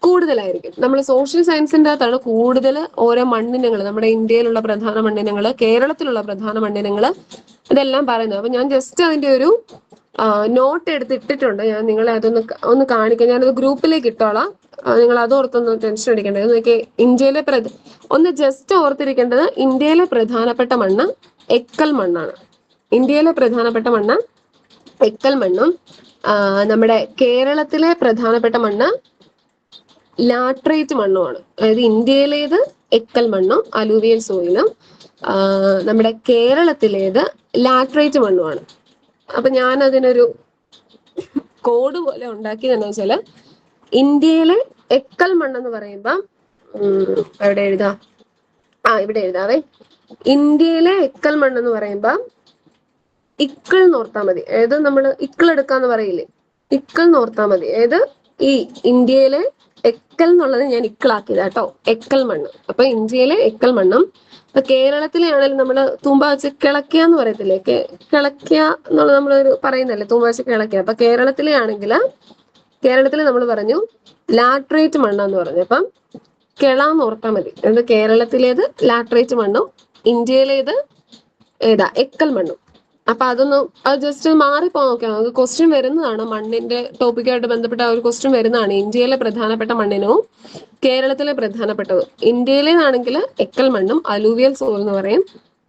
കൂടുതലായിരിക്കും. നമ്മൾ സോഷ്യൽ സയൻസിന്റെ അകത്താണ് കൂടുതൽ ഓരോ മണ്ണിനങ്ങൾ, നമ്മുടെ ഇന്ത്യയിലുള്ള പ്രധാന മണ്ണിനങ്ങൾ, കേരളത്തിലുള്ള പ്രധാന മണ്ണിനങ്ങൾ, ഇതെല്ലാം പറയുന്നത്. അപ്പൊ ഞാൻ ജസ്റ്റ് അതിന്റെ ഒരു നോട്ട് എടുത്തിട്ടിട്ടുണ്ട്. ഞാൻ നിങ്ങളെ ഒന്ന് കാണിക്കാം. ഞാനത് ഗ്രൂപ്പിലേക്ക് ഇട്ടോളാം. നിങ്ങൾ അത് ഓർത്തൊന്നും ടെൻഷൻ അടിക്കേണ്ടത്. നോക്കിയേ, ഇന്ത്യയിലെ ഒന്ന് ജസ്റ്റ് ഓർത്തിരിക്കേണ്ടത്, ഇന്ത്യയിലെ പ്രധാനപ്പെട്ട മണ്ണ് എക്കൽ മണ്ണാണ്. ഇന്ത്യയിലെ പ്രധാനപ്പെട്ട മണ്ണ് എക്കൽ മണ്ണും നമ്മുടെ കേരളത്തിലെ പ്രധാനപ്പെട്ട മണ്ണ് ലാട്രൈറ്റ് മണ്ണുമാണ്. അതായത് ഇന്ത്യയിലേത് എക്കൽ മണ്ണും അലൂവിയൽ സോയിലും, നമ്മുടെ കേരളത്തിലേത് ലാട്രൈറ്റ് മണ്ണുമാണ്. അപ്പൊ ഞാൻ അതിനൊരു കോഡ് പോലെ ഉണ്ടാക്കിയതെന്ന് വെച്ചാല്, ഇന്ത്യയിലെ എക്കൽ മണ്ണെന്ന് പറയുമ്പം എവിടെ എഴുതാം? ഇവിടെ എഴുതാവേ. ഇന്ത്യയിലെ എക്കൽ മണ്ണെന്ന് പറയുമ്പം ഇക്കിൾ നോർത്താ മതി. അതായത് നമ്മൾ ഇക്കിൾ എടുക്കാന്ന് പറയില്ലേ, ഇക്കിൾ നോർത്താ മതി. അതായത് ഈ ഇന്ത്യയിലെ എക്കൽ എന്നുള്ളത് ഞാൻ ഇക്കിളാക്കിയതാ കേട്ടോ, എക്കൽ മണ്ണ്. അപ്പൊ ഇന്ത്യയിലെ എക്കൽ മണ്ണും, ഇപ്പൊ കേരളത്തിലെ ആണെങ്കിലും നമ്മള് തൂമ്പ വെച്ച് കിളക്കുക എന്ന് പറയത്തില്ലേ, കിളക്കുക എന്നുള്ളത് നമ്മളൊരു പറയുന്നല്ലേ, തൂമ്പ വെച്ച് കിളക്കുക. അപ്പൊ കേരളത്തിലെ ആണെങ്കിൽ നമ്മൾ പറഞ്ഞു ലാട്രേറ്റ് മണ്ണെന്ന് പറഞ്ഞു. അപ്പം കിളാന്ന് ഓർത്താ മതി. അതായത് കേരളത്തിലേത് ലാട്രേറ്റ് മണ്ണും ഇന്ത്യയിലേത് എക്കൽ മണ്ണും. അപ്പൊ അത് ജസ്റ്റ് മാറിപ്പോ നോക്കാം. അത് ക്വസ്റ്റ്യൻ വരുന്നതാണ്, മണ്ണിന്റെ ടോപ്പിക്കായിട്ട് ബന്ധപ്പെട്ട ഒരു ക്വസ്റ്റ്യൻ വരുന്നതാണ്. ഇന്ത്യയിലെ പ്രധാനപ്പെട്ട മണ്ണിനവും കേരളത്തിലെ പ്രധാനപ്പെട്ടതും. ഇന്ത്യയിലേതാണെങ്കിൽ എക്കൽ മണ്ണും അലൂവിയൽ സോയിൽ എന്ന് പറയും.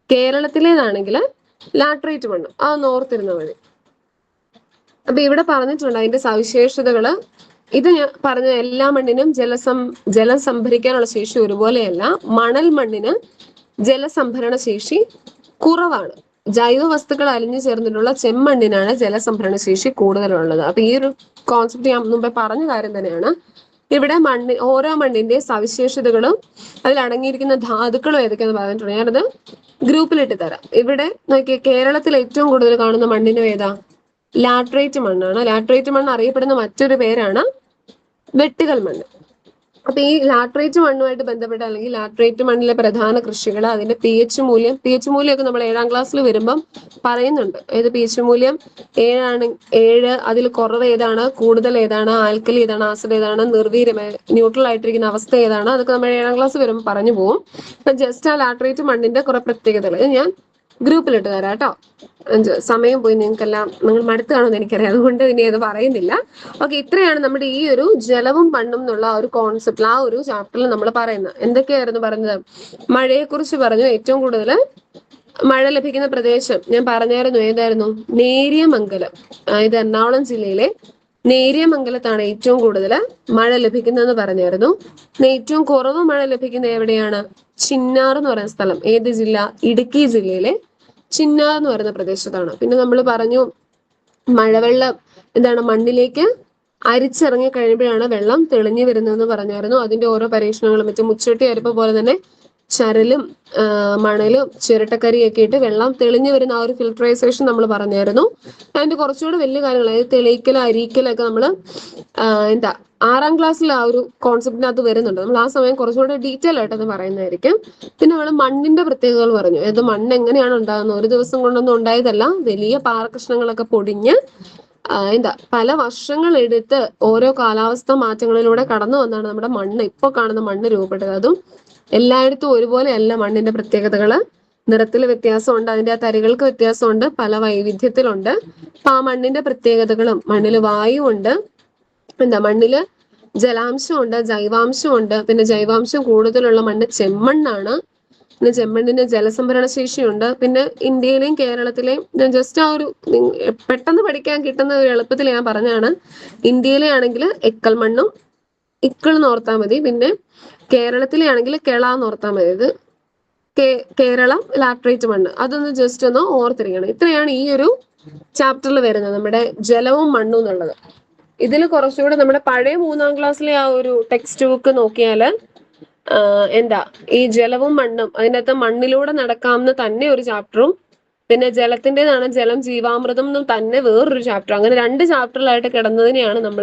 കേരളത്തിലേതാണെങ്കിൽ ലാട്രേറ്റ് മണ്ണും. അതൊന്ന് ഓർത്തിരുന്നാൽ മതി. അപ്പൊ ഇവിടെ പറഞ്ഞിട്ടുണ്ട് അതിന്റെ സവിശേഷതകള്. ഇത് ഞാൻ പറഞ്ഞ എല്ലാ മണ്ണിനും ജലം സംഭരിക്കാനുള്ള ശേഷി ഒരുപോലെയല്ല. മണൽ മണ്ണിന് ജലസംഭരണ ശേഷി കുറവാണ്. ജൈവ വസ്തുക്കൾ അലിഞ്ഞു ചേർന്നിട്ടുള്ള ചെമ്മണ്ണിനാണ് ജലസംഭരണ ശേഷി കൂടുതലുള്ളത്. അപ്പൊ ഈ ഒരു കോൺസെപ്റ്റ് ഞാൻ മുമ്പേ പറഞ്ഞ കാര്യം തന്നെയാണ്. ഇവിടെ ഓരോ മണ്ണിന്റെ സവിശേഷതകളും അതിൽ അടങ്ങിയിരിക്കുന്ന ധാതുക്കളും ഏതൊക്കെയാന്ന് പറഞ്ഞിട്ടുണ്ട്. ഞാനത് ഗ്രൂപ്പിലിട്ട് തരാം. ഇവിടെ നോക്കിയ കേരളത്തിൽ ഏറ്റവും കൂടുതൽ കാണുന്ന മണ്ണിനും ഏതാ? ലാട്രേറ്റ് മണ്ണാണ്. ലാട്രേറ്റ് മണ്ണ് അറിയപ്പെടുന്ന മറ്റൊരു പേരാണ് വെട്ടുകൽ മണ്ണ്. അപ്പൊ ഈ ലാട്രേറ്റ് മണ്ണുമായിട്ട് ബന്ധപ്പെട്ട, അല്ലെങ്കിൽ ലാട്രേറ്റ് മണ്ണിലെ പ്രധാന കൃഷികൾ, അതിന്റെ പി എച്ച് മൂല്യമൊക്കെ നമ്മൾ 7ാം ക്ലാസ്സിൽ വരുമ്പം പറയുന്നുണ്ട്. ഏത് പി എച്ച് മൂല്യം 7, അതിൽ കുറവ് ഏതാണ്, കൂടുതൽ ഏതാണ്, ആൽക്കലി ഏതാണ്, ആസിഡ് ഏതാണ്, ന്യൂട്രൽ ആയിട്ടിരിക്കുന്ന അവസ്ഥ ഏതാണ്, അതൊക്കെ നമ്മൾ 7ാം ക്ലാസ് വരുമ്പോൾ പറഞ്ഞു പോകും. അപ്പൊ ജസ്റ്റ് ആ ലാട്രേറ്റ് മണ്ണിന്റെ കുറെ പ്രത്യേകതകൾ ഞാൻ ഗ്രൂപ്പിലിട്ട് തരാം കേട്ടോ. സമയം പോയി, നിങ്ങൾ മടുത്ത് കാണുമെന്ന് എനിക്കറിയാം, അതുകൊണ്ട് ഇനി അത് പറയുന്നില്ല. ഓക്കെ, ഇത്രയാണ് നമ്മുടെ ഈ ഒരു ജലവും മണ്ണും എന്നുള്ള ഒരു കോൺസെപ്റ്റിൽ, ആ ഒരു ചാപ്റ്ററിൽ നമ്മൾ പറയുന്നത്. എന്തൊക്കെയായിരുന്നു പറഞ്ഞത്? മഴയെ കുറിച്ച് പറഞ്ഞു. ഏറ്റവും കൂടുതൽ മഴ ലഭിക്കുന്ന പ്രദേശം ഞാൻ പറഞ്ഞായിരുന്നു, ഏതായിരുന്നു? നേര്യമംഗലം. ഇത് എറണാകുളം ജില്ലയിലെ നേര്യമംഗലത്താണ് ഏറ്റവും കൂടുതൽ മഴ ലഭിക്കുന്നതെന്ന് പറഞ്ഞായിരുന്നു. ഏറ്റവും കുറവ് മഴ ലഭിക്കുന്ന എവിടെയാണ്? ചിന്നാർ എന്ന് പറയുന്ന സ്ഥലം. ഏത് ജില്ല? ഇടുക്കി ജില്ലയിലെ ചിന്നാർ എന്ന് പറയുന്ന പ്രദേശത്താണ്. പിന്നെ നമ്മൾ പറഞ്ഞു മഴവെള്ളം മണ്ണിലേക്ക് അരിച്ചിറങ്ങി കഴിയുമ്പോഴാണ് വെള്ളം തെളിഞ്ഞു വരുന്നതെന്ന് പറഞ്ഞായിരുന്നു. അതിന്റെ ഓരോ പരീക്ഷണങ്ങളും വെച്ച് മുച്ചോട്ടി അരിപ്പ പോലെ തന്നെ ചരലും മണലും ചിരട്ടക്കരിയൊക്കെ ഇട്ട് വെള്ളം തെളിഞ്ഞു വരുന്ന ആ ഒരു ഫിൽട്രൈസേഷൻ നമ്മൾ പറഞ്ഞായിരുന്നു. അതിന്റെ കുറച്ചുകൂടി വലിയ കാര്യങ്ങൾ, അതായത് തെളിയിക്കൽ അരിക്കലൊക്കെ നമ്മൾ എന്താ 6ാം ക്ലാസ്സിൽ ആ ഒരു കോൺസെപ്റ്റിനകത്ത് വരുന്നുണ്ട്. നമ്മൾ ആ സമയം കുറച്ചുകൂടി ഡീറ്റെയിൽ ആയിട്ട് അത് പറയുന്നതായിരിക്കും. പിന്നെ നമ്മൾ മണ്ണിന്റെ പ്രത്യേകതകൾ പറഞ്ഞു. അതായത് മണ്ണ് എങ്ങനെയാണ് ഉണ്ടാകുന്നത്, ഒരു ദിവസം കൊണ്ടൊന്നും ഉണ്ടായതല്ല. വലിയ പാറക്കഷ്ണങ്ങളൊക്കെ പൊടിഞ്ഞ് പല വർഷങ്ങൾ എടുത്ത് ഓരോ കാലാവസ്ഥ മാറ്റങ്ങളിലൂടെ കടന്നു വന്നാണ് നമ്മുടെ മണ്ണ്, ഇപ്പോൾ കാണുന്ന മണ്ണ് രൂപപ്പെട്ടത്. അതും എല്ലായിടത്തും ഒരുപോലെയല്ല മണ്ണിന്റെ പ്രത്യേകതകള്. നിറത്തിൽ വ്യത്യാസമുണ്ട്, അതിന്റെ ആ തരികൾക്ക് വ്യത്യാസമുണ്ട്, പല വൈവിധ്യത്തിലുണ്ട്. അപ്പൊ ആ മണ്ണിന്റെ പ്രത്യേകതകളും, മണ്ണില് വായുവുണ്ട്, മണ്ണില് ജലാംശമുണ്ട്, ജൈവാംശമുണ്ട്. പിന്നെ ജൈവാംശം കൂടുതലുള്ള മണ്ണ് ചെമ്മണ്ണാണ്. പിന്നെ ചെമ്മണ്ണിന് ജലസംഭരണ ശേഷിയുണ്ട്. പിന്നെ ഇന്ത്യയിലെയും കേരളത്തിലെയും ഞാൻ ജസ്റ്റ് ആ ഒരു പെട്ടെന്ന് പഠിക്കാൻ കിട്ടുന്ന ഒരു എളുപ്പത്തിൽ ഞാൻ പറഞ്ഞാണ്. ഇന്ത്യയിലെ ആണെങ്കിൽ എക്കൽ മണ്ണും ഇക്കിൾ നോർത്താൽ മതി. പിന്നെ കേരളത്തിലെ ആണെങ്കിൽ കെളാന്ന് ഓർത്താൽ മതി. ഇത് കേരളം ലാട്രൈറ്റ് മണ്ണ്, അതൊന്ന് ജസ്റ്റ് ഒന്ന് ഓർത്തിരിക്കണം. ഇത്രയാണ് ഈ ഒരു ചാപ്റ്ററിൽ വരുന്നത്, നമ്മുടെ ജലവും മണ്ണും എന്നുള്ളത്. ഇതിൽ കുറച്ചുകൂടെ നമ്മുടെ പഴയ 3ാം ക്ലാസ്സിലെ ആ ഒരു ടെക്സ്റ്റ് ബുക്ക് നോക്കിയാല് ഈ ജലവും മണ്ണും, അതിനകത്ത് മണ്ണിലൂടെ നടക്കാമെന്ന് തന്നെ ഒരു ചാപ്റ്ററും, പിന്നെ ജലത്തിൻ്റെതാണ് ജലം ജീവാമൃതം എന്നും തന്നെ വേറൊരു ചാപ്റ്റർ. അങ്ങനെ 2 ചാപ്റ്ററിലായിട്ട് കിടന്നതിനെയാണ് നമ്മൾ